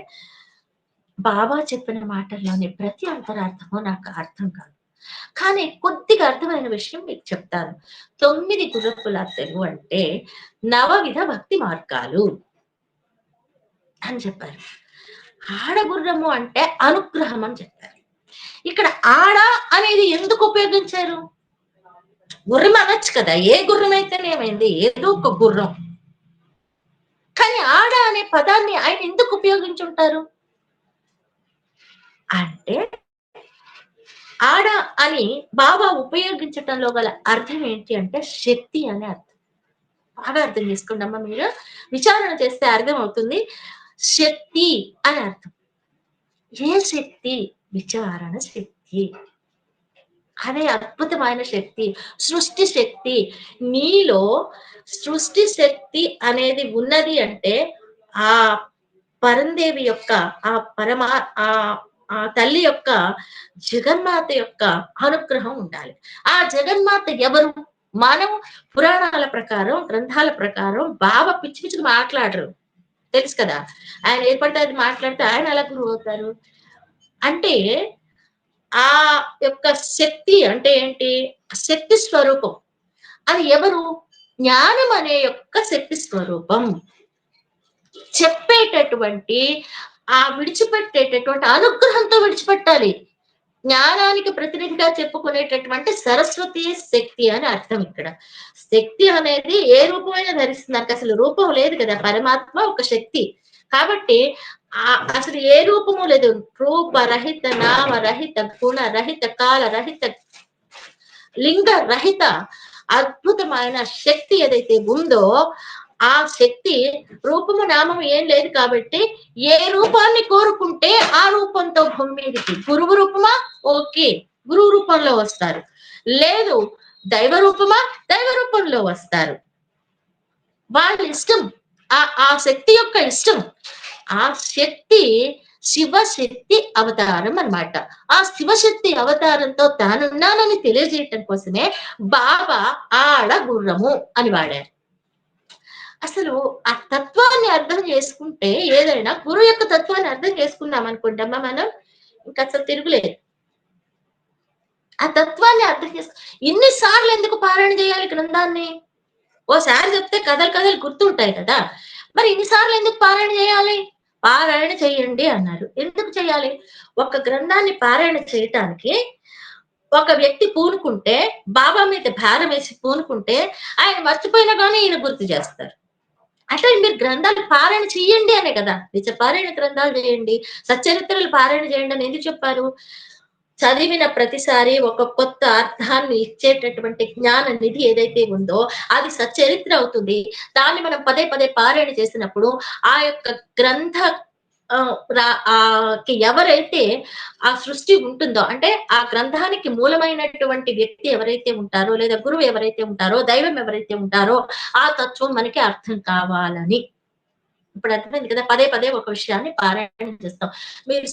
బాబా చెప్పిన మాటల్లోని ప్రతి అంతరార్థమో నాకు అర్థం కాదు, కానీ కొద్దిగా అర్థమైన విషయం మీకు చెప్తాను. 9 గుర్రపు లత్తెలు అంటే 9 భక్తి మార్గాలు అని చెప్పారు. ఆడగుర్రము అంటే అనుగ్రహం అని చెప్పారు. ఇక్కడ ఆడ అనేది ఎందుకు ఉపయోగించారు? గుర్రం అనొచ్చు కదా, ఏ గుర్రం అయితేనేమైంది, ఏదో ఒక గుర్రం. కానీ ఆడ అనే పదాన్ని ఆయన ఎందుకు ఉపయోగించుంటారు అంటే, ఆడ అని బాబా ఉపయోగించటంలో గల అర్థం ఏంటి అంటే శక్తి అనే అర్థం. బాగా అర్థం చేసుకోండి అమ్మ మీరు. విచారణ చేస్తే అర్థం అవుతుంది. శక్తి అని అర్థం. ఏ శక్తి? విచారణ శక్తి. అదే అద్భుతమైన శక్తి, సృష్టి శక్తి. నీలో సృష్టి శక్తి అనేది ఉన్నది అంటే ఆ పరందేవి యొక్క ఆ పరమా ఆ ఆ తల్లి యొక్క జగన్మాత యొక్క అనుగ్రహం ఉండాలి. ఆ జగన్మాత ఎవరు? మనం పురాణాల ప్రకారం, గ్రంథాల ప్రకారం బాబా పిచ్చి పిచ్చిగా మాట్లాడరు. తెలుసు కదా! ఆయన ఏది పడితే అది మాట్లాడితే ఆయన ఎలా గురువు అవుతారు? అంటే ఆ యొక్క శక్తి అంటే ఏంటి? శక్తి స్వరూపం. అది ఎవరు? జ్ఞానం అనే యొక్క శక్తి స్వరూపం. చెప్పేటటువంటి విడిచిపెట్టేటటువంటి అనుగ్రహంతో విడిచిపెట్టాలి. జ్ఞానానికి ప్రతినిధిగా చెప్పుకునేటటువంటి సరస్వతి శక్తి అని అర్థం ఇక్కడ. శక్తి అనేది ఏ రూపమైనా ధరిస్తుంది. నాకు అసలు రూపం లేదు కదా! పరమాత్మ ఒక శక్తి. కాబట్టి అసలు ఏ రూపము లేదు. రూపరహిత, నామరహిత, గుణరహిత, కాలరహిత, లింగ రహిత అద్భుతమైన శక్తి ఏదైతే ఉందో ఆ శక్తి రూపము నామము ఏం లేదు కాబట్టి ఏ రూపాన్ని కోరుకుంటే ఆ రూపంతో భూమి మీదకి గురువు రూపమా ఓకే గురువు రూపంలో వస్తారు, లేదు దైవ రూపమా దైవ రూపంలో వస్తారు. వాళ్ళ ఇష్టం, ఆ శక్తి యొక్క ఇష్టం. ఆ శక్తి శివశక్తి అవతారం అన్నమాట. ఆ శివశక్తి అవతారంతో తానున్నానని తెలియజేయటం కోసమే బాబా ఆడ గుర్రము అని వాడారు. అసలు ఆ తత్వాన్ని అర్థం చేసుకుంటే ఏదైనా గురువు యొక్క తత్వాన్ని అర్థం చేసుకున్నాం అనుకుంటామా మనం, ఇంకా అసలు తిరుగులేదు. ఆ తత్వాన్ని అర్థం చేసుకు ఇన్నిసార్లు ఎందుకు పారాయణ చేయాలి గ్రంథాన్ని? ఓసారి చెప్తే కథలు కథలు గుర్తుంటాయి కదా, మరి ఇన్నిసార్లు ఎందుకు పారాయణ చేయాలి? పారాయణ చేయండి అన్నారు. ఎందుకు చేయాలి? ఒక గ్రంథాన్ని పారాయణ చేయటానికి ఒక వ్యక్తి పూనుకుంటే, బాబా మీద భారం వేసి పూనుకుంటే ఆయన మర్చిపోయినా కానీ ఈయన గుర్తు చేస్తారు. అంటే మీరు గ్రంథాలు పారాయణ చెయ్యండి అనే కదా, నిజ పారాయణ గ్రంథాలు చేయండి, సచ్చరిత్రలు పారాయణ చేయండి అని ఎందుకు చెప్పారు? చదివిన ప్రతిసారి ఒక కొత్త అర్థాన్ని ఇచ్చేటటువంటి జ్ఞాన నిధి ఏదైతే ఉందో అది సచ్చరిత్ర అవుతుంది. దాన్ని మనం పదే పదే పారాయణ చేసినప్పుడు ఆ యొక్క గ్రంథ ఎవరైతే ఆ సృష్టి ఉంటుందో అంటే ఆ గ్రంథానికి మూలమైనటువంటి వ్యక్తి ఎవరైతే ఉంటారో లేదా గురువు ఎవరైతే ఉంటారో దైవం ఎవరైతే ఉంటారో ఆ తత్వం మనకి అర్థం కావాలని. ఇప్పుడు అర్థమైంది కదా, పదే పదే ఒక విషయాన్ని పారాయణ చేస్తాం. మీరు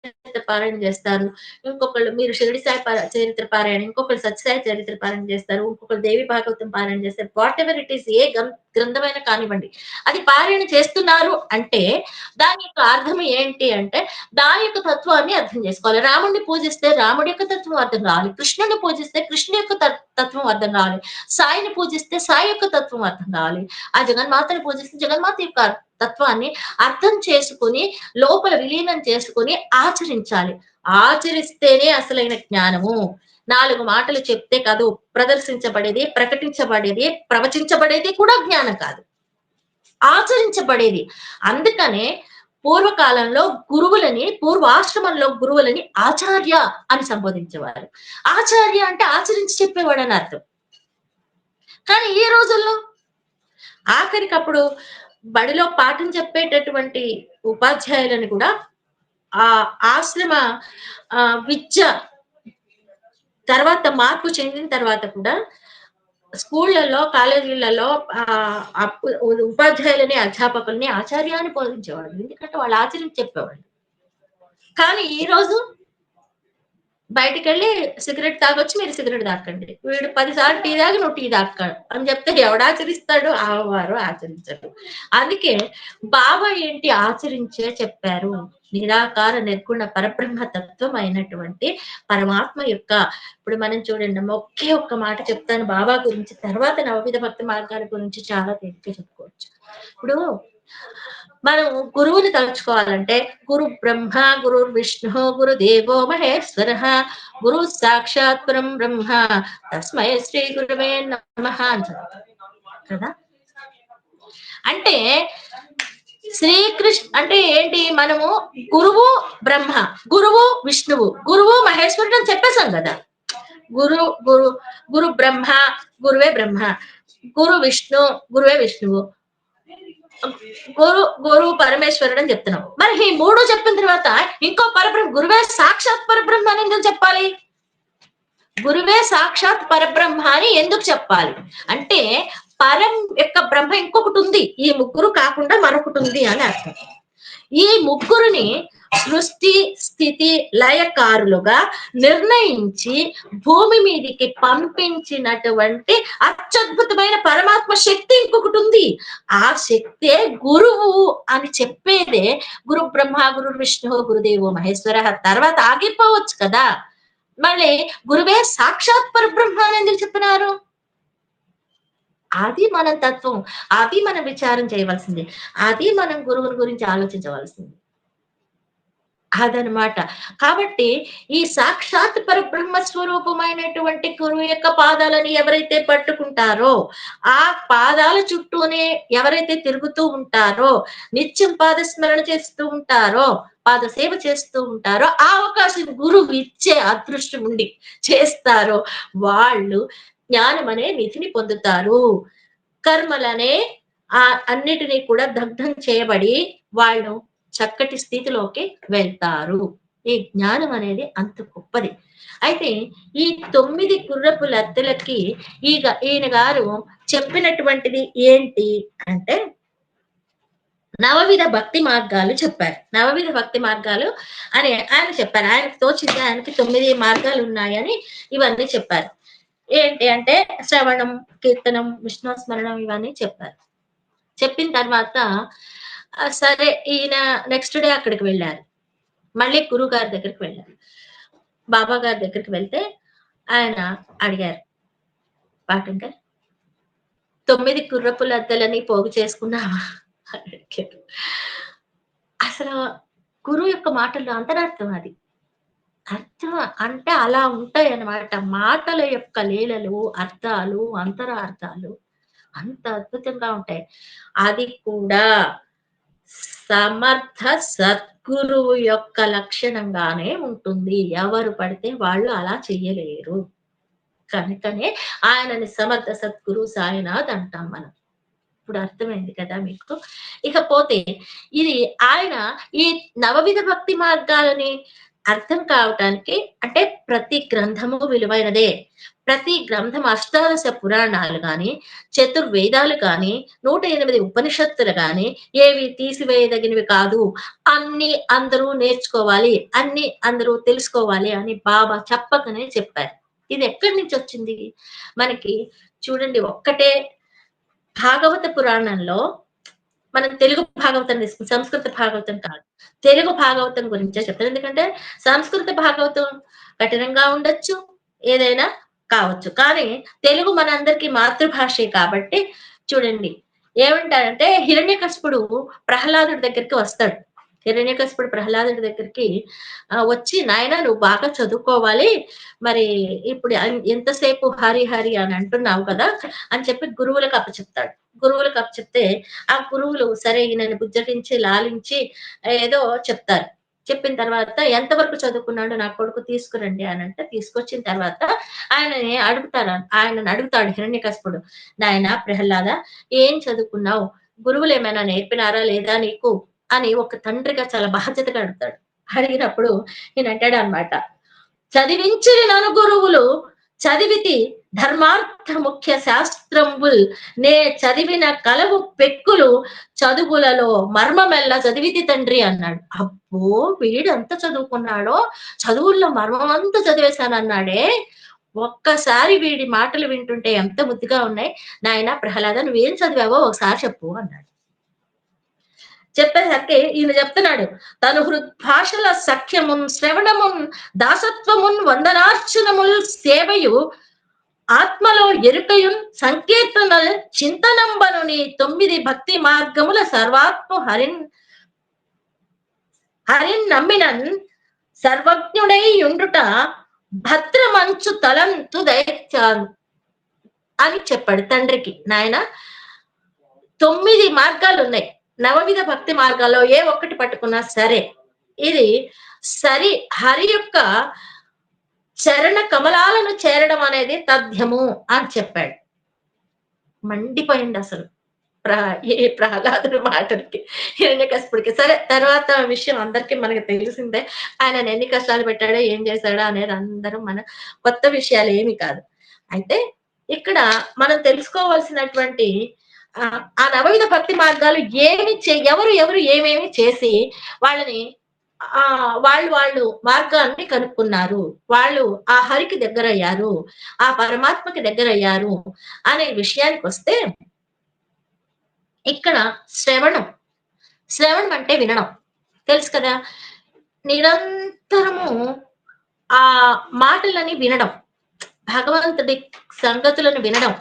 చరిత్ర పారాయణ చేస్తారు, ఇంకొకళ్ళు మీరు షిరిడి సాయి చరిత్ర పారాయణ, ఇంకొకరు సత్యసాయి చరిత్ర పారాయణ చేస్తారు, ఇంకొకరు దేవి భాగవతం పారాయణ చేస్తారు. వాట్ ఎవర్ ఇట్ ఈస్, ఏ గ్రంథమైనా కానివ్వండి, అది పారాయణ చేస్తున్నారు అంటే దాని యొక్క అర్థం ఏంటి అంటే దాని యొక్క తత్వాన్ని అర్థం చేసుకోవాలి. రాముడిని పూజిస్తే రాముడి యొక్క తత్వం అర్థం కావాలి, కృష్ణుని పూజిస్తే కృష్ణుని యొక్క తత్వం అర్థం కావాలి, సాయిని పూజిస్తే సాయి యొక్క తత్వం అర్థం కావాలి, ఆ జగన్మాతని పూజిస్తే జగన్మాత యొక్క తత్వాన్ని అర్థం చేసుకుని లోపల విలీనం చేసుకుని ఆచరించాలి. ఆచరిస్తేనే అసలైన జ్ఞానము. 4 మాటలు చెప్తే కాదు, ప్రదర్శించబడేది, ప్రకటించబడేది, ప్రవచించబడేది కూడా జ్ఞానం కాదు, ఆచరించబడేది. అందుకనే పూర్వకాలంలో గురువులని, పూర్వాశ్రమంలో గురువులని ఆచార్య అని సంబోధించేవారు. ఆచార్య అంటే ఆచరించి చెప్పేవాడు అని అర్థం. కానీ ఈ రోజుల్లో ఆఖరికప్పుడు బడిలో పాఠం చెప్పేటటువంటి ఉపాధ్యాయులను కూడా ఆ ఆశ్రమ విద్య తర్వాత మార్పు చెందిన తర్వాత కూడా స్కూళ్లలో కాలేజీలలో ఉపాధ్యాయులని అధ్యాపకుల్ని ఆచార్యాన్ని బోధించేవాళ్ళు, ఎందుకంటే వాళ్ళు ఆచరించి చెప్పేవాళ్ళు. కానీ ఈ రోజు బయటికి వెళ్ళి సిగరెట్ తాగొచ్చి మీరు సిగరెట్ తాకండి, వీడు 10 సార్లు టీ తాగి నువ్వు టీ తాక అని చెప్తే ఎవడాచరిస్తాడు? వారు ఆచరించరు. అందుకే బాబా ఏంటి ఆచరించే చెప్పారు. నిరాకార నిర్గుణ పరబ్రహ్మ తత్వం అయినటువంటి పరమాత్మ యొక్క, ఇప్పుడు మనం చూడండి ఒకే ఒక్క మాట చెప్తాను బాబా గురించి, తర్వాత నవవిధ భక్తి మార్గాల గురించి చాలా తేలిక చెప్పుకోవచ్చు. ఇప్పుడు మనం గురువుని తలుచుకోవాలంటే గురు బ్రహ్మ, గురు విష్ణు, గురు దేవో మహేశ్వర, గురు సాక్షాత్ పరం బ్రహ్మ తస్మై శ్రీ గురవే నమః అని చెప్తారు కదా. అంటే శ్రీకృష్ణ అంటే ఏంటి, మనము గురువు బ్రహ్మ, గురువు విష్ణువు, గురువు మహేశ్వరుడు అని చెప్పేశాం కదా. గురు గురు గురు బ్రహ్మ, గురువే బ్రహ్మ, గురు విష్ణు, గురువే విష్ణువు, గురు పరమేశ్వరుడు అని చెప్తున్నాం. మరి ఈ మూడు చెప్పిన తర్వాత ఇంకో పరబ్రహ్మ, గురువే సాక్షాత్ పరబ్రహ్మ అని ఎందుకు చెప్పాలి? గురువే సాక్షాత్ పరబ్రహ్మ అని ఎందుకు చెప్పాలి అంటే, పరం యొక్క బ్రహ్మ ఇంకొకటి ఉంది, ఈ ముగ్గురు కాకుండా మరొకటి ఉంది అని అర్థం. ఈ ముగ్గురిని సృష్టి స్థితి లయకారులుగా నిర్ణయించి భూమి మీదికి పంపించినటువంటి అత్యద్భుతమైన పరమాత్మ శక్తి ఇంకొకటి ఉంది. ఆ శక్తే గురువు అని చెప్పేదే గురు బ్రహ్మ, గురు విష్ణు, గురుదేవో మహేశ్వర. తర్వాత ఆగిపోవచ్చు కదా. మళ్ళీ గురువే సాక్షాత్ పరబ్రహ్మ అని ఎందుకు చెప్పినారు? అది మన తత్వం, అది మనం విచారం చేయవలసింది, అది మనం గురువుని గురించి ఆలోచించవలసింది, అదనమాట. కాబట్టి ఈ సాక్షాత్ పరబ్రహ్మ స్వరూపమైనటువంటి గురువు యొక్క పాదాలని ఎవరైతే పట్టుకుంటారో, ఆ పాదాల చుట్టూనే ఎవరైతే తిరుగుతూ ఉంటారో, నిత్యం పాదస్మరణ చేస్తూ ఉంటారో, పాద సేవ చేస్తూ ఉంటారో, ఆ అవకాశం గురువు ఇచ్చే అదృష్టం ఉండి చేస్తారో వాళ్ళు జ్ఞానం అనే నిధిని పొందుతారు. కర్మలనే ఆ అన్నిటినీ కూడా దగ్ధం చేయబడి వాళ్ళు చక్కటి స్థితిలోకి వెళ్తారు. ఈ జ్ఞానం అనేది అంత గొప్పది. అయితే ఈ 9 గుర్రపు లద్దెలకి ఈయన గారు చెప్పినటువంటిది ఏంటి అంటే, నవవిధ భక్తి మార్గాలు చెప్పారు. నవవిధ భక్తి మార్గాలు అని ఆయన చెప్పారు. ఆయనకు తోచింది, ఆయనకి 9 మార్గాలు ఉన్నాయని ఇవన్నీ చెప్పారు. ఏంటి అంటే శ్రవణం, కీర్తనం, విష్ణు స్మరణం ఇవన్నీ చెప్పారు. చెప్పిన తర్వాత సరే ఈయన నెక్స్ట్ డే అక్కడికి వెళ్ళారు. మళ్ళీ గురువు గారి దగ్గరికి వెళ్ళారు. బాబా గారి దగ్గరికి వెళ్తే ఆయన అడిగారు, పాటింకర్ 9 గుర్రపు లద్దెలని పోగు చేసుకున్నావా అని అడిగారు. అసలు గురువు యొక్క మాటల్లో అంతరార్థం అది. అర్థం అంటే అలా ఉంటాయి అన్నమాట. మాటల యొక్క లీలలు, అర్థాలు, అంతరార్థాలు అంత అద్భుతంగా ఉంటాయి. అది కూడా సమర్థ సద్గురువు యొక్క లక్షణంగానే ఉంటుంది. ఎవరు పడితే వాళ్ళు అలా చెయ్యలేరు. కనుకనే ఆయనని సమర్థ సద్గురు సాయినాథ్ అంటాం మనం. ఇప్పుడు అర్థమైంది కదా మీకు. ఇకపోతే ఇది ఆయన ఈ నవవిధ భక్తి మార్గాలని అర్థం కావటానికి అంటే ప్రతి గ్రంథము విలువైనదే. ప్రతి గ్రంథం అష్టాదశ పురాణాలు గాని, చతుర్వేదాలు గాని, 108 ఉపనిషత్తులు గాని ఏవి తీసివేయదగినవి కాదు. అన్ని అందరూ నేర్చుకోవాలి, అన్ని అందరూ తెలుసుకోవాలి అని బాబా చెప్పకనే చెప్పారు. ఇది ఎక్కడి నుంచి వచ్చింది మనకి? చూడండి, ఒక్కటే భాగవత పురాణంలో మనం తెలుగు భాగవతం తీసుకుంటాం, సంస్కృత భాగవతం కాదు. తెలుగు భాగవతం గురించే చెప్తారు. ఎందుకంటే సంస్కృత భాగవతం కఠినంగా ఉండొచ్చు, ఏదైనా కావచ్చు, కానీ తెలుగు మనందరికీ మాతృభాషే కాబట్టి చూడండి ఏమంటారంటే, హిరణ్యకశిపుడు ప్రహ్లాదుడి దగ్గరికి వస్తాడు. హిరణ్యకశిపుడు ప్రహ్లాదుడి దగ్గరికి వచ్చి, నాయన నువ్వు బాగా చదువుకోవాలి, మరి ఇప్పుడు ఎంతసేపు హరి హరి అని అంటున్నావు కదా అని చెప్పి గురువులకు అప్పచెప్తాడు. గురువులకు అప్పచెప్తే ఆ గురువులు సరే ఈయనని బుజ్జగించి లాలించి ఏదో చెప్తారు. చెప్పిన తర్వాత ఎంతవరకు చదువుకున్నాడు నా కొడుకు తీసుకురండి అని అంటే, తీసుకొచ్చిన తర్వాత ఆయనని అడుగుతాడు హిరణ్యకశిపుడు, నాయన ప్రహ్లాద ఏం చదువుకున్నావు, గురువులు ఏమైనా నేర్పినారా లేదా నీకు అని ఒక తండ్రిగా చాలా బాధ్యతగా అడుగుతాడు. అడిగినప్పుడు ఈయన అంటాడు అనమాట, చదివించి నన్ను గురువులు చదివితి ధర్మార్థ ముఖ్య శాస్త్రంబుల్ నే చదివిన కలవు పెక్కులు చదువులలో మర్మమెల్ల చదివితి తండ్రి అన్నాడు. అబ్బో, వీడు ఎంత చదువుకున్నాడో, చదువుల్లో మర్మం అంతా చదివేశానన్నాడే, ఒక్కసారి వీడి మాటలు వింటుంటే ఎంత ముద్దుగా ఉన్నాయి, నాయన ప్రహ్లాద నువ్వేం చదివావో ఒకసారి చెప్పు అన్నాడు. చెప్పేసరికి ఈయన చెప్తున్నాడు, తను హృద్భాషల సఖ్యమున్ శ్రవణమున్ దాసత్వమున్ వందనార్చనముల్ సేవయు ఆత్మలో ఎరుకయున్ సంకీర్తనల్ చింతనంబనుని 9 భక్తి మార్గముల సర్వాత్మ హరిన్ నమ్మినన్ సర్వజ్ఞుడై ఉండుట భద్రమంచు తలంతు దైత్యాను అని చెప్పాడు తండ్రికి. నాయన 9 మార్గాలున్నాయి. నవవిధ భక్తి మార్గాల్లో ఏ ఒక్కటి పట్టుకున్నా సరే, ఇది హరి యొక్క చరణ కమలాలను చేరడం అనేది తథ్యము అని చెప్పాడు. మండిపోయింది అసలు. ఈ ప్రహ్లాదుడి మాటలకి, హిరణ్యకశిపుడికి. సరే, తర్వాత విషయం అందరికీ మనకు తెలిసిందే. ఆయనను ఎన్ని కష్టాలు పెట్టాడో, ఏం చేశాడో అనేది అందరం మన కొత్త విషయాలు ఏమి కాదు. అయితే ఇక్కడ మనం తెలుసుకోవాల్సినటువంటి ఆ నవవిధ భక్తి మార్గాలు ఎవరు ఏమేమి చేసి వాళ్ళని వాళ్ళు మార్గాన్ని కనుక్కున్నారు, వాళ్ళు ఆ హరికి దగ్గరయ్యారు, ఆ పరమాత్మకి దగ్గరయ్యారు అనే విషయానికి వస్తే, ఇక్కడ శ్రవణం అంటే వినడం. తెలుసు కదా, నిరంతరము ఆ మాటలని వినడం, భగవంతుడి సంగతులను వినడం.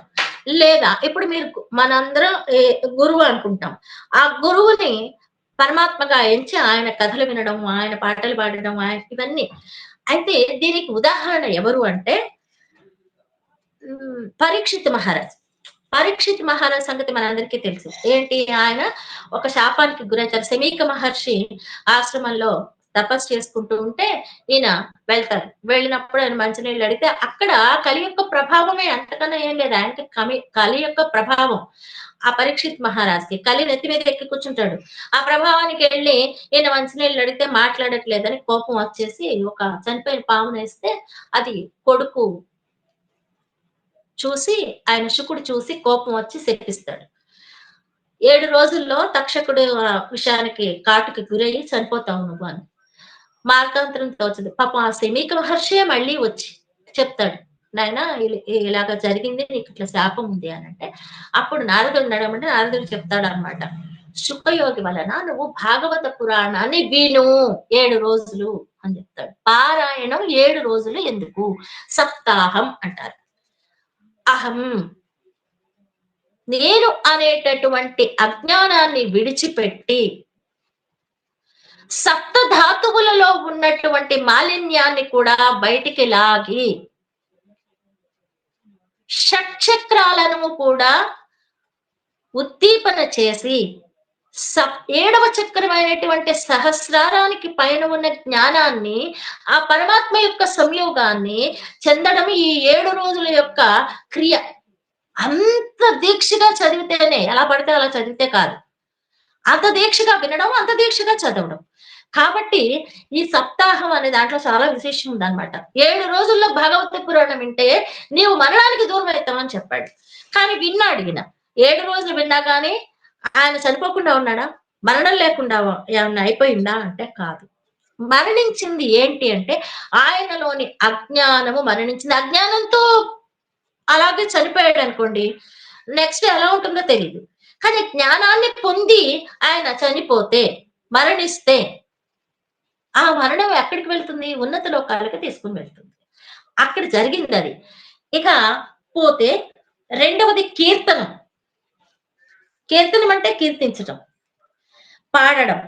లేదా ఇప్పుడు మీరు మనందరం గురువు అనుకుంటాం, ఆ గురువుని పరమాత్మగా ఎంచి ఆయన కథలు వినడం, ఆయన పాటలు పాడడం, ఆయన ఇవన్నీ. అయితే దీనికి ఉదాహరణ ఎవరు అంటే పరీక్షిత్ మహారాజ్ సంగతి మనందరికీ తెలుసు. ఏంటి, ఆయన ఒక శాపానికి గురవుతారు. శమీక మహర్షి ఆశ్రమంలో తపస్సు చేసుకుంటూ ఉంటే ఈయన వెళ్తారు. వెళ్ళినప్పుడు ఆయన మంచినీళ్ళు అడిగితే అక్కడ కలి యొక్క ప్రభావమే, అంతకన్నా ఏం లేదు. ఆయనకి కలి యొక్క ప్రభావం. ఆ పరీక్షిత్ మహారాజ్కి కలి నెత్తి మీద ఎక్కి కూర్చుంటాడు. ఆ ప్రభావానికి వెళ్ళి ఈయన మంచినీళ్ళు అడిగితే మాట్లాడట్లేదని కోపం వచ్చేసి ఒక చనిపోయిన పామును వేస్తే అది కొడుకు చూసి, ఆయన శుకుడు చూసి కోపం వచ్చి శపిస్తాడు. 7 రోజుల్లో తక్షకుడు విషయానికి కాటుకి గురయ్యి చనిపోతావు నువ్వు అని. మార్గాంతరం తోచదు. పాపం ఆ శమీక మహర్షే మళ్ళీ వచ్చి చెప్తాడు, నాయన ఇలాగ జరిగింది, నీకు ఇట్లా శాపం ఉంది అని. అంటే అప్పుడు నారదుడు నడమంటే నారదుడు చెప్తాడు అనమాట, శుకయోగి వలన నువ్వు భాగవత పురాణాన్ని విను 7 రోజులు అని చెప్తాడు. పారాయణం 7 రోజులు ఎందుకు? సప్తాహం అంటారు. అహం, నేను అనేటటువంటి అజ్ఞానాన్ని విడిచిపెట్టి సప్త ధాతువులలో ఉన్నటువంటి మాలిన్యాన్ని కూడా బయటికి లాగి షట్చక్రాలను కూడా ఉద్దీపన చేసి 7వ చక్రమైనటువంటి సహస్రారానికి పైన ఉన్న జ్ఞానాన్ని, ఆ పరమాత్మ యొక్క సంయోగాన్ని చెందడం ఈ 7 రోజుల యొక్క క్రియ. అంత దీక్షగా చదివితేనే, ఎలా పడితే అలా చదివితే కాదు, అంత దీక్షగా వినడం, అంత దీక్షగా చదవడం. కాబట్టి ఈ సప్తాహం అనే దాంట్లో చాలా విశేషం ఉందన్నమాట. 7 రోజుల్లో భగవత్ పురాణం వింటే నీవు మరణానికి దూరం అవుతావని చెప్పాడు. కానీ విన్నాడు ఈయన. 7 రోజులు విన్నా కానీ ఆయన చనిపోకుండా ఉన్నాడా? మరణం లేకుండా ఏమన్నా అయిపోయిందా అంటే కాదు. మరణించింది ఏంటి అంటే ఆయనలోని అజ్ఞానము మరణించింది. అజ్ఞానంతో అలాగే చనిపోయాడు అనుకోండి, నెక్స్ట్ ఎలా ఉంటుందో తెలియదు. కానీ జ్ఞానాన్ని పొంది ఆయన చనిపోతే, మరణిస్తే, ఆ మరణం ఎక్కడికి వెళ్తుంది? ఉన్నత లోకాలకు తీసుకుని వెళ్తుంది. అక్కడ జరిగింది అది. ఇక పోతే రెండవది కీర్తనం. కీర్తనం అంటే కీర్తించడం, పాడడం,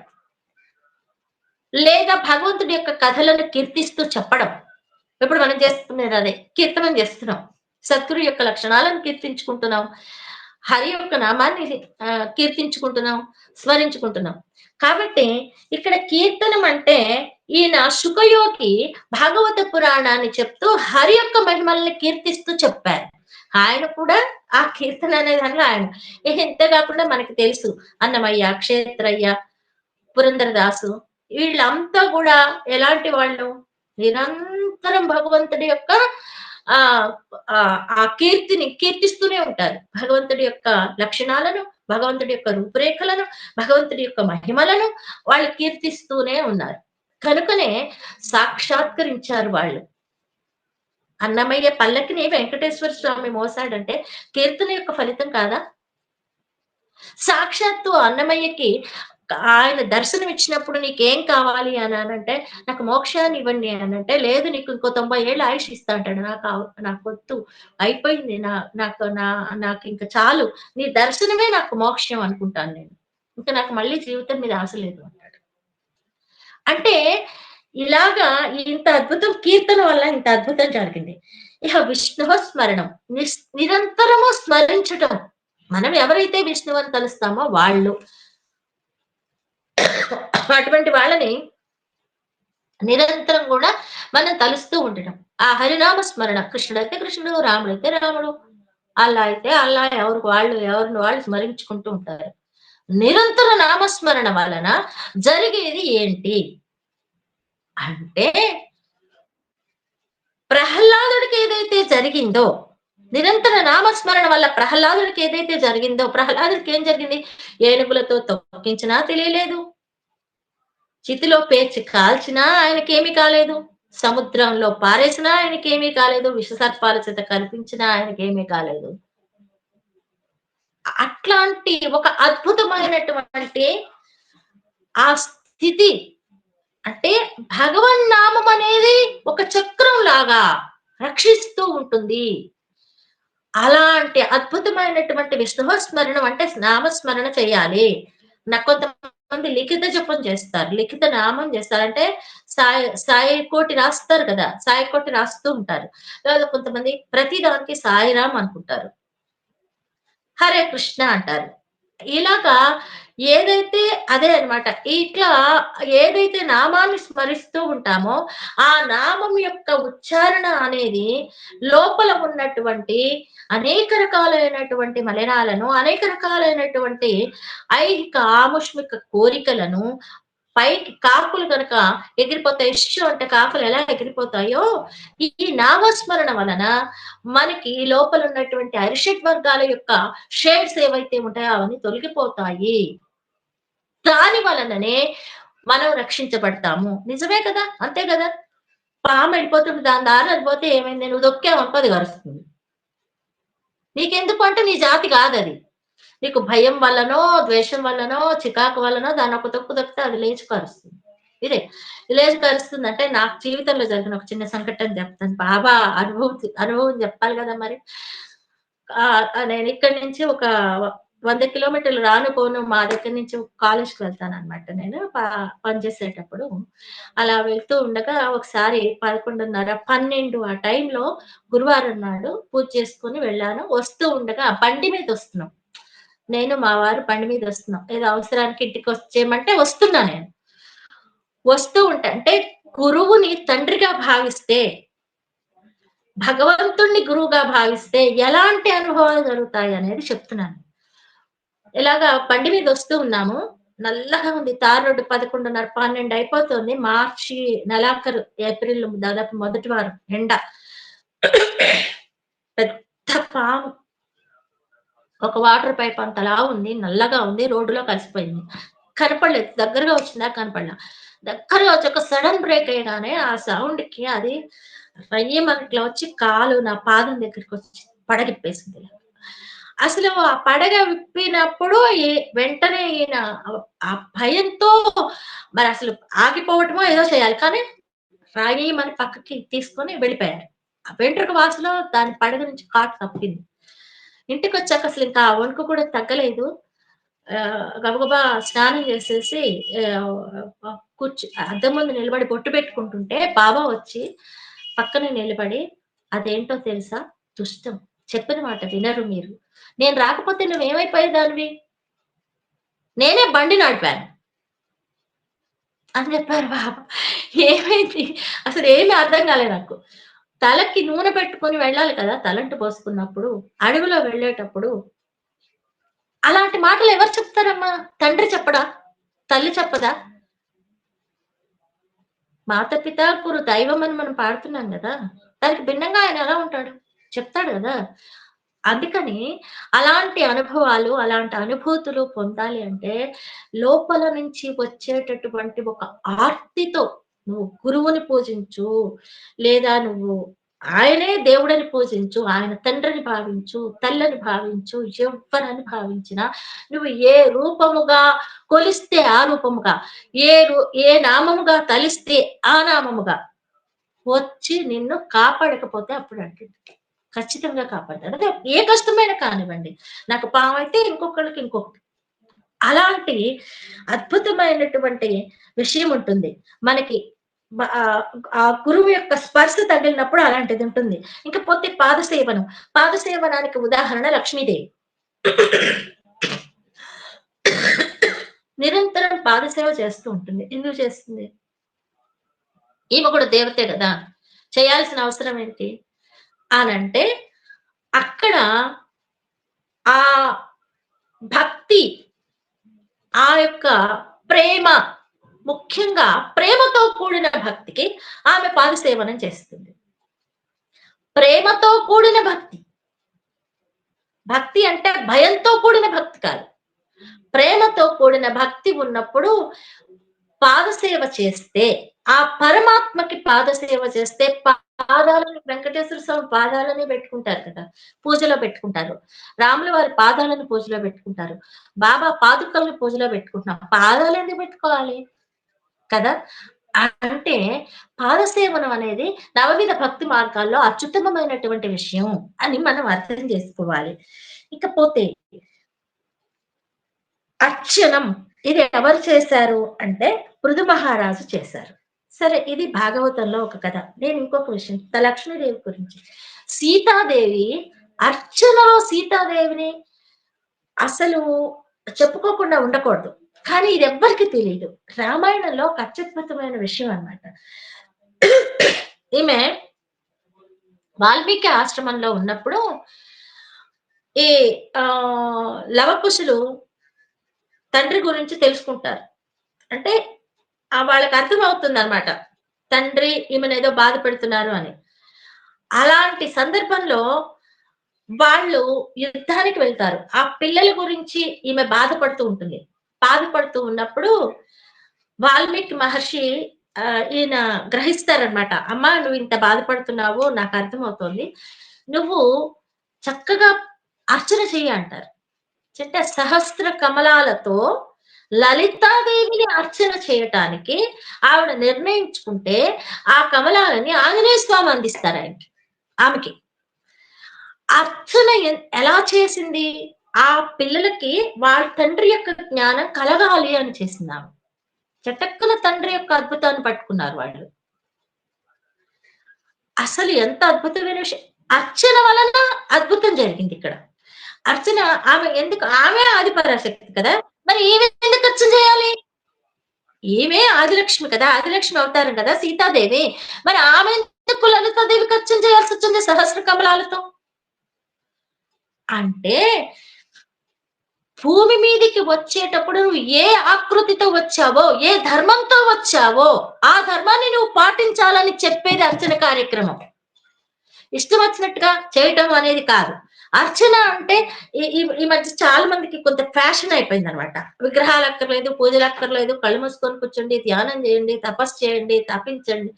లేదా భగవంతుడి యొక్క కథలను కీర్తిస్తూ చెప్పడం. ఇప్పుడు మనం చేస్తున్నది అదే, కీర్తనం చేస్తున్నాం. సద్గురు యొక్క లక్షణాలను కీర్తించుకుంటున్నాం, హరి యొక్క నామాన్ని కీర్తించుకుంటున్నాం, స్మరించుకుంటున్నాం. కాబట్టి ఇక్కడ కీర్తనం అంటే ఈయన శుకయోగి భాగవత పురాణాన్ని చెప్తూ హరి యొక్క మహిమల్ని కీర్తిస్తూ చెప్పారు. ఆయన కూడా ఆ కీర్తన అనే దానిలో ఆయన ఇంతే కాకుండా మనకి తెలుసు అన్నమయ్య, క్షేత్రయ్య, పురంధరదాసు, వీళ్ళంతా కూడా ఎలాంటి వాళ్ళు? నిరంతరం భగవంతుడి యొక్క ఆ కీర్తిని కీర్తిస్తూనే ఉంటారు. భగవంతుడి యొక్క లక్షణాలను, భగవంతుడి యొక్క రూపురేఖలను, భగవంతుడి యొక్క మహిమలను వాళ్ళు కీర్తిస్తూనే ఉన్నారు. కనుకనే సాక్షాత్కరించారు వాళ్ళు. అన్నమయ్య పల్లకిని వెంకటేశ్వర స్వామి మోసాడంటే కీర్తన యొక్క ఫలితం కాదా? సాక్షాత్తు అన్నమయ్యకి ఆయన దర్శనం ఇచ్చినప్పుడు నీకేం కావాలి అని అంటే, నాకు మోక్షాన్ని ఇవ్వండి అని అంటే, లేదు నీకు ఇంకో 90 ఏళ్ళు ఆయుష్ ఇస్తా అంటాడు. నాకు వద్దు, అయిపోయింది, నాకు ఇంకా చాలు, నీ దర్శనమే నాకు మోక్షం అనుకుంటాను నేను, ఇంకా నాకు మళ్ళీ జీవితం మీద ఆశ లేదు అంటాడు. అంటే ఇలాగా ఇంత అద్భుతం, కీర్తన వల్ల ఇంత అద్భుతం జరిగింది. ఇక విష్ణు స్మరణం, నిరంతరము స్మరించటం. మనం ఎవరైతే విష్ణువుని తలుస్తామో వాళ్ళు. అటువంటి వాళ్ళని నిరంతరం కూడా మనం తలుస్తూ ఉండడం. ఆ హరినామ స్మరణ కృష్ణుడైతే కృష్ణుడు, రాముడైతే రాముడు, అల్లా అయితే అల్లా ఎవరికి వాళ్ళు ఎవరిని వాళ్ళు స్మరించుకుంటూ ఉంటారు. నిరంతర నామస్మరణ వలన జరిగేది ఏంటి అంటే, ప్రహ్లాదుడికి ఏదైతే జరిగిందో, నిరంతర నామస్మరణ వల్ల ప్రహ్లాదుడికి ఏదైతే జరిగిందో, ప్రహ్లాదుడికి ఏం జరిగింది? ఏనుగులతో తొక్కించినా తెలియలేదు. చితిలో పేర్చి కాల్చినా ఆయనకేమీ కాలేదు. సముద్రంలో పారేసినా ఆయనకేమీ కాలేదు. విషసర్పాల చేత కల్పించినా ఆయనకేమీ కాలేదు. అట్లాంటి ఒక అద్భుతమైనటువంటి ఆ స్థితి అంటే భగవన్నామం అనేది ఒక చక్రం లాగా రక్షిస్తూ ఉంటుంది. అలాంటి అద్భుతమైనటువంటి విష్ణు స్మరణం అంటే నామస్మరణ చేయాలి. నాకు కొంతమంది లిఖిత జపం చేస్తారు. లిఖిత నామం చేస్తారు. అంటే సాయి కోటి రాస్తారు కదా! సాయి కోటి రాస్తూ ఉంటారు. లేదా కొంతమంది ప్రతి దానికి సాయిరాం అనుకుంటారు. హరే కృష్ణ అంటారు. ఇలాగా ఏదైతే అదే అన్నమాట. ఇట్లా ఏదైతే నామాన్ని స్మరిస్తూ ఉంటామో, ఆ నామం యొక్క ఉచ్చారణ అనేది లోపల ఉన్నటువంటి అనేక రకాలైనటువంటి మలినాలను, అనేక రకాలైనటువంటి ఐహిక, ఆముష్మిక కోరికలను పైకి కాకులు గనక ఎగిరిపోతాయి. షు అంటే కాకులు ఎలా ఎగిరిపోతాయో, ఈ నామస్మరణ వలన మనకి లోపల ఉన్నటువంటి అరిషడ్ వర్గాల యొక్క షేడ్స్ ఏవైతే ఉంటాయో అవన్నీ తొలగిపోతాయి. దాని వలననే మనం రక్షించబడతాము. నిజమే కదా! అంతే గదా! పాము ఎళ్ళిపోతుంది. దాని దారిన అది పోతే ఏమైంది? నువ్వు తొక్కావనుకో అది కరుస్తుంది. నీకెందుకు అంటే నీ జాతి కాదది. నీకు భయం వల్లనో, ద్వేషం వల్లనో, చికాకు వల్లనో దాన్ని ఒక తొక్కు తొక్కితే అది లేచి కరుస్తుంది. ఇదే. లేచి కరుస్తుందంటే నాకు జీవితంలో జరిగిన ఒక చిన్న సంఘటన చెప్తాను. బాగా అనుభవం చెప్పాలి గదా మరి. నేనిక్కడి నుంచి ఒక 100 కిలోమీటర్లు రాను పోను మా దగ్గర నుంచి కాలేజ్‌కి వెళ్తాననమాట నేను పనిచేసేటప్పుడు. అలా వెళ్తూ ఉండగా ఒకసారి 11:30, 12 ఆ టైంలో గురువారం నాడు పూజ చేసుకొని వెళ్ళాను. వస్తూ ఉండగా బండి మీదొస్తున్నాం. నేను మా వారు బండి మీదొస్తున్నాం. ఏదో అవసరానికి ఇంటికొచ్చేయమంటే వస్తున్నా నేను. వస్తూ ఉంటే అంటే గురువుని తండ్రిగా భావిస్తే, భగవంతుడిని గురువుగా భావిస్తే ఎలాంటి అనుభవాలు జరుగుతాయనేది చెప్తున్నాను. ఇలాగా బండి మీదొస్తూ ఉన్నాము. నల్లగా ఉంది. తార్ రోడ్డు 11:30, 12 అయిపోతుంది. మార్చి నెలాఖరు ఏప్రిల్ దాదాపు మొదటి వారం ఎండ. పెద్ద పాము. ఒక వాటర్ పైప్ అంత లావుంది. నల్లగా ఉంది. రోడ్డులో కలిసిపోయింది. కనపడలేదు. దగ్గరగా వచ్చిందా కనపడలా. దగ్గరగా వచ్చి ఒక సడెన్ బ్రేక్ ఎయగానే ఆ సౌండ్‌కి అది రయ్యిమని ఇట్లా వచ్చి కాలు నా పాదం దగ్గరికొచ్చి పడగిప్పేసింది. అసలు ఆ పడగ విప్పినప్పుడు వెంటనే ఈయన ఆ భయంతో మరసలు ఆగిపోవటమో ఏదో చేయాలి. కానీ రయ్యిమని పక్కకి తీసుకొని వెళ్ళిపోయారు. ఆ వెంట్రుక వాసులో దాని పడగ నుంచి కాటు తప్పింది. ఇంటికొచ్చాక అసలింకా ఆ వణుకు కూడా తగ్గలేదు. గబగబా స్నానం చేసేసి అద్దం ముందు నిలబడి బొట్టు పెట్టుకుంటుంటే బాబా వచ్చి పక్కనే నిలబడి, "అదేంటో తెలుసా? దుష్టం. చెప్పిన మాట వినరు మీరు. నేను రాకపోతే నువ్వేమైపోయేదానివి? నేనే బండి నడిపాను" అని చెప్పారు బాబా. ఏమైంది? అసలేమి అర్థం కాలే నాకు. తలకి నూనె పెట్టుకొని వెళ్ళాలి కదా! తలంటు పోసుకున్నప్పుడు, అడవిలో వెళ్ళేటప్పుడు అలాంటి మాటలు ఎవరు చెప్తారమ్మా? తండ్రి చెప్పడా? తల్లి చెప్పదా? మాతాపిత గురు దైవం అని మనం పాడుతున్నాం గదా! దానికి భిన్నంగా ఆయన ఎలా ఉంటాడు? చెప్తాడు గదా! అందుకని అలాంటి అనుభవాలు, అలాంటి అనుభూతులు పొందాలి అంటే లోపల నుంచి వచ్చేటటువంటి ఒక ఆర్తితో నువ్వు గురువుని పూజించు, లేదా నువ్వు ఆయనే దేవుడని పూజించు, ఆయన తండ్రిని భావించు, తల్లని భావించు, ఎవ్వరని భావించినా నువ్వు ఏ రూపముగా కొలిస్తే ఆ రూపముగా, ఏ నామముగా తలిస్తే ఆ నామముగా వచ్చి నిన్ను కాపాడకపోతే అప్పుడు అంటుంది. ఖచ్చితంగా కాపాడతాడు. అదే ఏ కష్టమైనా కానివ్వండి. నాకు పామయితే ఇంకొకళ్ళకి ఇంకొకటి. అలాంటి అద్భుతమైనటువంటి విషయం ఉంటుంది. మనకి ఆ గురువు యొక్క స్పర్శ తగిలినప్పుడు అలాంటిదుంటుంది. ఇంకపోతే పాదసేవనం. పాదసేవనానికి ఉదాహరణ లక్ష్మీదేవి. నిరంతరం పాదసేవ చేస్తూ ఉంటుంది. ఎందుకు చేస్తుంది? ఈమె కూడా దేవతే కదా, చేయాల్సిన అవసరం ఏంటి అనంటే అక్కడ ఆ భక్తి, ఆ యొక్క ప్రేమ, ముఖ్యంగా ప్రేమతో కూడిన భక్తికి ఆమె పాదసేవనం చేస్తుంది. ప్రేమతో కూడిన భక్తి. భక్తి అంటే భయంతో కూడిన భక్తి కాదు, ప్రేమతో కూడిన భక్తి ఉన్నప్పుడు పాదసేవ చేస్తే, ఆ పరమాత్మకి పాదసేవ చేస్తే, పాదాలను వెంకటేశ్వర స్వామి పాదాలని పెట్టుకుంటారు కదా, పూజలో పెట్టుకుంటారు. రాముల వారి పాదాలను పూజలో పెట్టుకుంటారు. బాబా పాదుకలను పూజలో పెట్టుకుంటున్నాం. పాదాలు ఎందుకు పెట్టుకోవాలి కదా? అంటే పాదసేవనం అనేది నవవిధ భక్తి మార్గాల్లో అత్యుత్తమమైనటువంటి విషయం అని మనం అర్థం చేసుకోవాలి. ఇకపోతే అర్చనం ఇది ఎవరు చేశారు అంటే పృథు మహారాజు చేశారు. సరే, ఇది భాగవతంలో ఒక కథ. నేను ఇంకొక విషయం లక్ష్మీదేవి గురించి. సీతాదేవి అర్చనలో సీతాదేవిని అసలు చెప్పుకోకుండా ఉండకూడదు, కానీ ఇది ఎవ్వరికి తెలియదు. రామాయణంలో ఒక అత్యద్భుతమైన విషయం అన్నమాట. ఈమె వాల్మీకి ఆశ్రమంలో ఉన్నప్పుడు ఈ లవకుశులు తండ్రి గురించి తెలుసుకుంటారు. అంటే వాళ్ళకి అర్థం అవుతుంది అనమాట, తండ్రి ఈమెను ఏదో బాధ పెడుతున్నారు అని. అలాంటి సందర్భంలో వాళ్ళు యుద్ధానికి వెళ్తారు. ఆ పిల్లల గురించి ఈమె బాధపడుతూ ఉంటుంది. బాధపడుతూ ఉన్నప్పుడు వాల్మీకి మహర్షి ఈయన గ్రహిస్తారనమాట. అమ్మా, నువ్వు ఇంత బాధపడుతున్నావు, నాకు అర్థమవుతోంది, నువ్వు చక్కగా అర్చన చెయ్యి అంటారు. అంటే సహస్ర కమలాలతో లలితాదేవిని అర్చన చేయటానికి ఆవిడ నిర్ణయించుకుంటే ఆ కమలాలని ఆంజనేయ స్వామి అందిస్తారు ఆమెకి. అర్చన ఎలా చేసింది? ఆ పిల్లలకి వాళ్ళ తండ్రి యొక్క జ్ఞానం కలగాలి అని చేసింది ఆమె. చటక్కున తండ్రి యొక్క అద్భుతాన్ని పట్టుకున్నారు వాళ్ళు. అసలు ఎంత అద్భుతమైన విషయం! అర్చన వలన అద్భుతం జరిగింది ఇక్కడ. అర్చన ఆమె ఎందుకు? ఆమె ఆదిపరాశక్తి కదా, మరి ఈమె ఎందుకు అర్చన చేయాలి? ఈమె ఆదిలక్ష్మి కదా, ఆదిలక్ష్మి అవతారం కదా సీతాదేవి. మరి ఆమె ఎందుకు లలితాదేవికి అర్చన చేయాల్సి వచ్చింది సహస్ర కమలాలతో? అంటే భూమి మీదికి వచ్చేటప్పుడు నువ్వు ఏ ఆకృతితో వచ్చావో, ఏ ధర్మంతో వచ్చావో ఆ ధర్మాన్ని నువ్వు పాటించాలని చెప్పేది అర్చన కార్యక్రమం. ఇష్టం వచ్చినట్టుగా చేయటం అనేది కాదు. అర్చన అంటే ఈ మధ్య చాలా మందికి కొంత ఫ్యాషన్ అయిపోయింది అనమాట. విగ్రహాలు అక్కర్లేదు, పూజలు అక్కర్లేదు, కళ్ళు మూసుకొని కూర్చోండి, ధ్యానం చేయండి, తపస్సు చేయండి, తపించండి.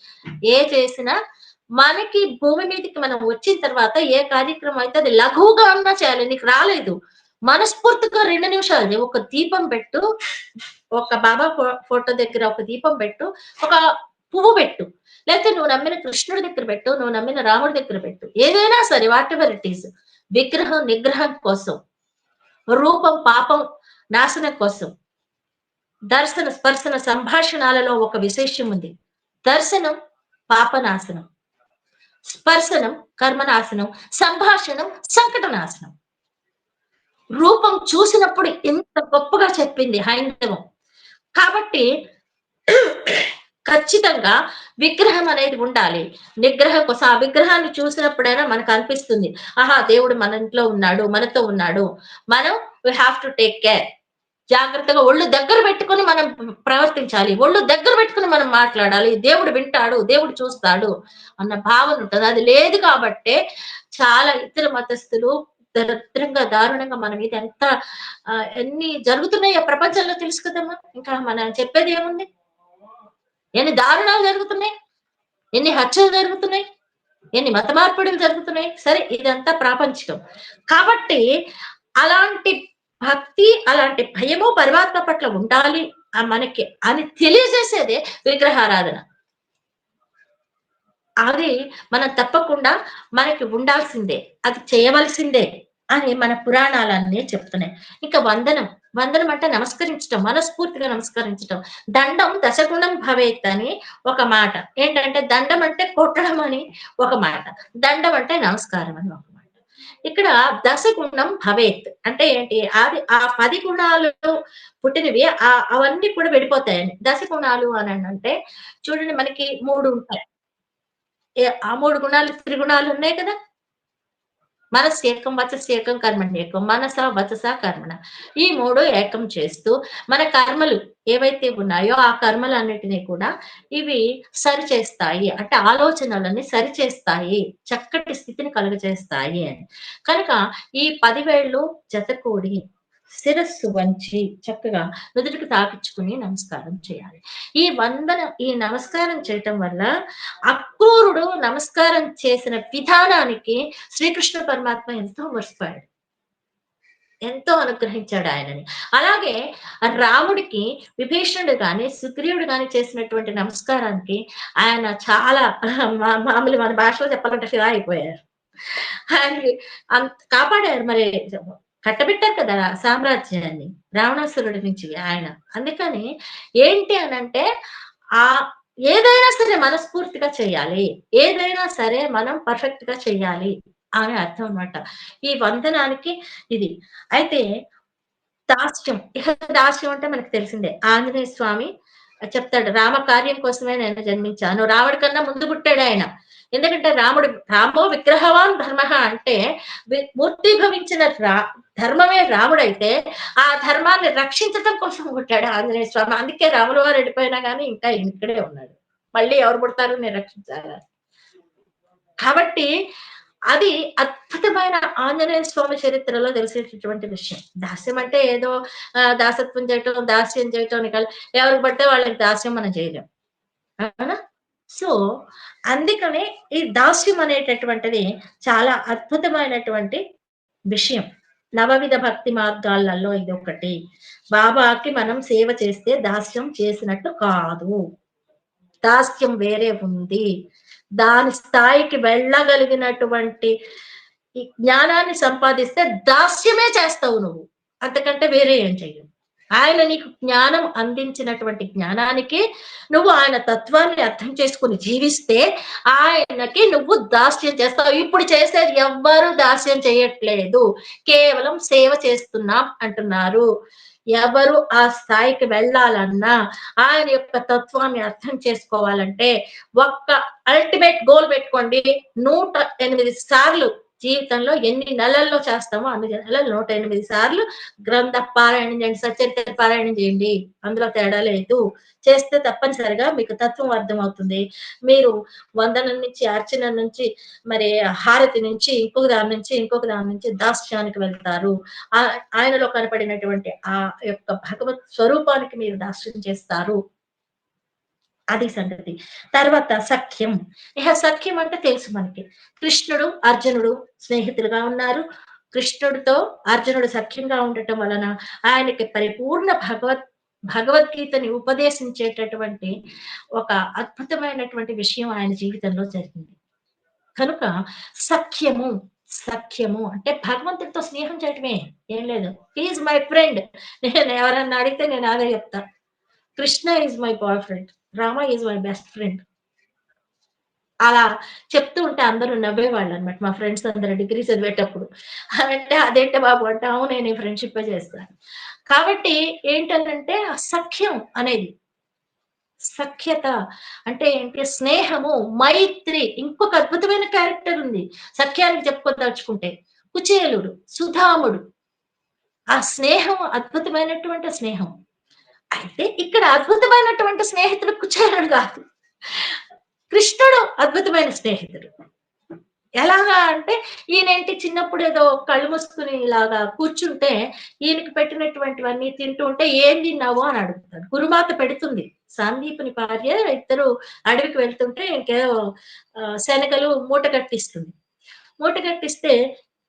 ఏ చేసినా మనకి భూమి మీదకి మనం వచ్చిన తర్వాత ఏ కార్యక్రమం అయితే అది లఘువుగా ఉన్నా చేయాలి. నీకు రాలేదు, మనస్ఫూర్తిగా 2 నిమిషాలు ఒక దీపం పెట్టు, ఒక బాబా ఫోటో దగ్గర ఒక దీపం పెట్టు, ఒక పువ్వు పెట్టు, లేకపోతే నువ్వు నమ్మిన కృష్ణుడి దగ్గర పెట్టు, నువ్వు నమ్మిన రాముడి దగ్గర పెట్టు, ఏదైనా సరే, వాట్ ఎవర్ ఇట్ ఈస్. విగ్రహం నిగ్రహం కోసం, రూపం పాపం నాశనం కోసం. దర్శన స్పర్శన సంభాషణాలలో ఒక విశేషం ఉంది. దర్శనం పాపనాశనం, స్పర్శనం కర్మనాశనం, సంభాషణం సంకటనాశనం. రూపం చూసినప్పుడు ఎంత గొప్పగా చెప్పింది హైందవం. కాబట్టి ఖచ్చితంగా విగ్రహం అనేది ఉండాలి. నిగ్రహం కోసం ఆ విగ్రహాన్ని చూసినప్పుడైనా మనకు అనిపిస్తుంది, ఆహా, దేవుడు మన ఇంట్లో ఉన్నాడు, మనతో ఉన్నాడు. మనం we have to take care. జాగ్రత్తగా ఒళ్ళు దగ్గర పెట్టుకుని మనం ప్రవర్తించాలి, ఒళ్ళు దగ్గర పెట్టుకుని మనం మాట్లాడాలి. దేవుడు వింటాడు, దేవుడు చూస్తాడు అన్న భావన ఉంటుంది. అది లేదు కాబట్టే చాలా ఇతర మతస్థులు దరిద్రంగా దారుణంగా మన మీద ఎంత ఎన్ని జరుగుతున్నాయో ప్రపంచంలో తెలుసు కదమ్మా. ఇంకా మనం చెప్పేది ఏముంది? ఎన్ని దారుణాలు జరుగుతున్నాయి, ఎన్ని హత్యలు జరుగుతున్నాయి, ఎన్ని మత మార్పిడులు జరుగుతున్నాయి. సరే, ఇదంతా ప్రాపంచికం. కాబట్టి అలాంటి భక్తి, అలాంటి భయము పరమాత్మ పట్ల ఉండాలి మనకి అని తెలియజేసేదే విగ్రహారాధన. అది మనం తప్పకుండా మనకి ఉండాల్సిందే, అది చేయవలసిందే అని మన పురాణాలన్నీ చెప్తున్నాయి. ఇంకా వందనం, వందనం అంటే నమస్కరించటం, మనస్ఫూర్తిగా నమస్కరించటం. దండం దశగుణం భవేత్ అని ఒక మాట. ఏంటంటే దండం అంటే కొట్టడం అని ఒక మాట, దండం అంటే నమస్కారం అని ఒక మాట. ఇక్కడ దశగుణం భవేత్ అంటే ఏంటి? అది ఆ 10 గుణాలు పుట్టినవి అవన్నీ కూడా వెళ్ళిపోతాయని. దశగుణాలు అంటే చూడండి మనకి 3 ఉంటాయి. ఆ 3 గుణాలు త్రిగుణాలు ఉన్నాయి కదా! మనస్సేకం, వచస్సేకం, కర్మణ్యేకం. మనస, వచస, కర్మణ. ఈ 3 ఏకం చేస్తూ మన కర్మలు ఏవైతే ఉన్నాయో ఆ కర్మలన్నిటిని కూడా ఇవి సరిచేస్తాయి. అంటే ఆలోచనలని సరిచేస్తాయి. చక్కటి స్థితిని కలుగజేస్తాయి అని. కనుక ఈ 10 వేళ్ళు జతకూడి శిరస్సు వంచి చక్కగా నుదుటికి తాకిచ్చుకుని నమస్కారం చేయాలి. ఈ నమస్కారం చేయటం వల్ల అక్రూరుడు నమస్కారం చేసిన విధానానికి శ్రీకృష్ణ పరమాత్మ ఎంతో మురిసిపోయాడు. ఎంతో అనుగ్రహించాడు ఆయనని. అలాగే రాముడికి విభీషణుడు గాని, సుగ్రీవుడు గాని చేసినటువంటి నమస్కారానికి ఆయన చాలా మామూలు మన భాషలో చెప్పాలంటే ఫిదా అయిపోయారు. ఆయన్ని కాపాడారు మరి కట్టబెట్టారు కదా సామ్రాజ్యాన్ని రావణాసురుడి నుంచి ఆయన. అందుకని ఏంటి అనంటే ఆ ఏదైనా సరే మనస్ఫూర్తిగా చేయాలి. ఏదైనా సరే మనం పర్ఫెక్ట్ గా చేయాలి అని అర్థం అన్నమాట. ఈ వందనానికి ఇది. అయితే దాస్యం. ఇహ దాస్యం అంటే మనకు తెలిసిందే. ఆంజనేయ స్వామి చెప్తాడు. రామ కార్యం కోసమే నేను జన్మించాను. రాముడి కన్నా ముందు పుట్టాడాయన. ఎందుకంటే రామో విగ్రహవాన్ ధర్మః అంటే మూర్తీభవించిన ధర్మమే రాముడైతే ఆ ధర్మాన్ని రక్షించటం కోసం పుట్టాడు ఆంజనేయ స్వామి. అందుకే రాముల వారు వెళ్ళిపోయినా గానీ ఇంకా ఇక్కడే ఉన్నాడు. మళ్ళీ ఎవరు పుడతారు నేను రక్షించాలా. కాబట్టి అది అద్భుతమైన ఆంజనేయ స్వామి చరిత్రలో తెలిసేటటువంటి విషయం. దాస్యం అంటే ఏదో దాసత్వం చేయటం, దాస్యం చేయటం కాదు. ఎవరికి పడితే వాళ్ళకి దాస్యం మనం చేయలేం. అవునా? సో, అందుకనే ఈ దాస్యం అనేటటువంటిది చాలా అద్భుతమైనటువంటి విషయం. నవవిధ భక్తి మార్గాలలో ఇదొకటి. బాబాకి మనం సేవ చేస్తే దాస్యం చేసినట్టు కాదు. దాస్యం వేరే ఉంది. దాని స్థాయికి వెళ్ళగలిగినటువంటి ఈ జ్ఞానాన్ని సంపాదిస్తే దాస్యమే చేస్తావు నువ్వు. అంతకంటే వేరే ఏం చెయ్యవు. ఆయన నీకు జ్ఞానం అందించినటువంటి జ్ఞానానికి నువ్వు ఆయన తత్వాన్ని అర్థం చేసుకుని జీవిస్తే ఆయనకి నువ్వు దాస్యం చేస్తావు. ఇప్పుడు చేసేది ఎవ్వరు దాస్యం చేయట్లేదు. కేవలం సేవ చేస్తున్నాం అంటున్నారు. ఎవరు ఆ స్థాయికి వెళ్ళాలన్నా ఆయన యొక్క తత్వాన్ని అర్థం చేసుకోవాలంటే ఒక్క అల్టిమేట్ గోల్ పెట్టుకోండి. 108 సార్లు జీవితంలో ఎన్ని నెలల్లో చేస్తామో అన్ని నెలలు 108 సార్లు గ్రంథ పారాయణం చేయండి, సచరిత్ర పారాయణం చేయండి. అందులో తేడా లేదు. చేస్తే తప్పనిసరిగా మీకు తత్వం అర్థమవుతుంది. మీరు వందనం నుంచి, అర్చన నుంచి, మరి హారతి నుంచి, ఇంకొక దాని నుంచి దాస్యానికి వెళ్తారు. ఆయనలో కనపడినటువంటి ఆ యొక్క భగవత్ స్వరూపానికి మీరు దాస్యం చేస్తారు. అది సంగతి. తర్వాత సఖ్యం. సఖ్యం అంటే తెలుసు మనకి. కృష్ణుడు, అర్జునుడు స్నేహితులుగా ఉన్నారు. కృష్ణుడితో అర్జునుడు సఖ్యంగా ఉండటం వలన ఆయనకి పరిపూర్ణ భగవద్గీతని ఉపదేశించేటటువంటి ఒక అద్భుతమైనటువంటి విషయం ఆయన జీవితంలో జరిగింది. కనుక సఖ్యము అంటే భగవంతుడితో స్నేహం చేయటమే, ఏం లేదు. Is my friend. నేను ఎవరన్నా అడిగితే నేను అదే చెప్తా. Krishna is my boy friend, Rama is my best friend. అలా చెప్తూ ఉంటే అందరూ నవ్వేవాళ్ళు అనమాట. మా ఫ్రెండ్స్ అందరూ డిగ్రీ చదివేటప్పుడు. అంటే అదేంటి బాబు అంటే, అవును నేను ఈ ఫ్రెండ్షిప్ చేస్తాను. కాబట్టి ఏంటంటే సఖ్యం అనేది, సఖ్యత అంటే ఏంటి? స్నేహము, మైత్రి. ఇంకొక అద్భుతమైన క్యారెక్టర్ ఉంది సఖ్యానికి చెప్పుకోదలుచుకుంటే. కుచేలుడు, సుధాముడు. ఆ స్నేహం అద్భుతమైనటువంటి స్నేహం. అయితే ఇక్కడ అద్భుతమైనటువంటి స్నేహితుడు కుచేలుడు కాదు. కృష్ణుడు అద్భుతమైన స్నేహితుడు. ఎలాగా అంటే ఈయనేంటి చిన్నప్పుడు ఏదో కళ్ళు మూసుకుని ఇలాగా కూర్చుంటే ఈయనకి పెట్టినటువంటివన్నీ తింటూ ఉంటే ఏం తిన్నావు అని అడుగుతాడు. గురుమాత పెడుతుంది. సందీపుని భార్య ఇద్దరు అడవికి వెళ్తుంటే ఇంకేదో శనగలు మూట కట్టిస్తుంది. మూట కట్టిస్తే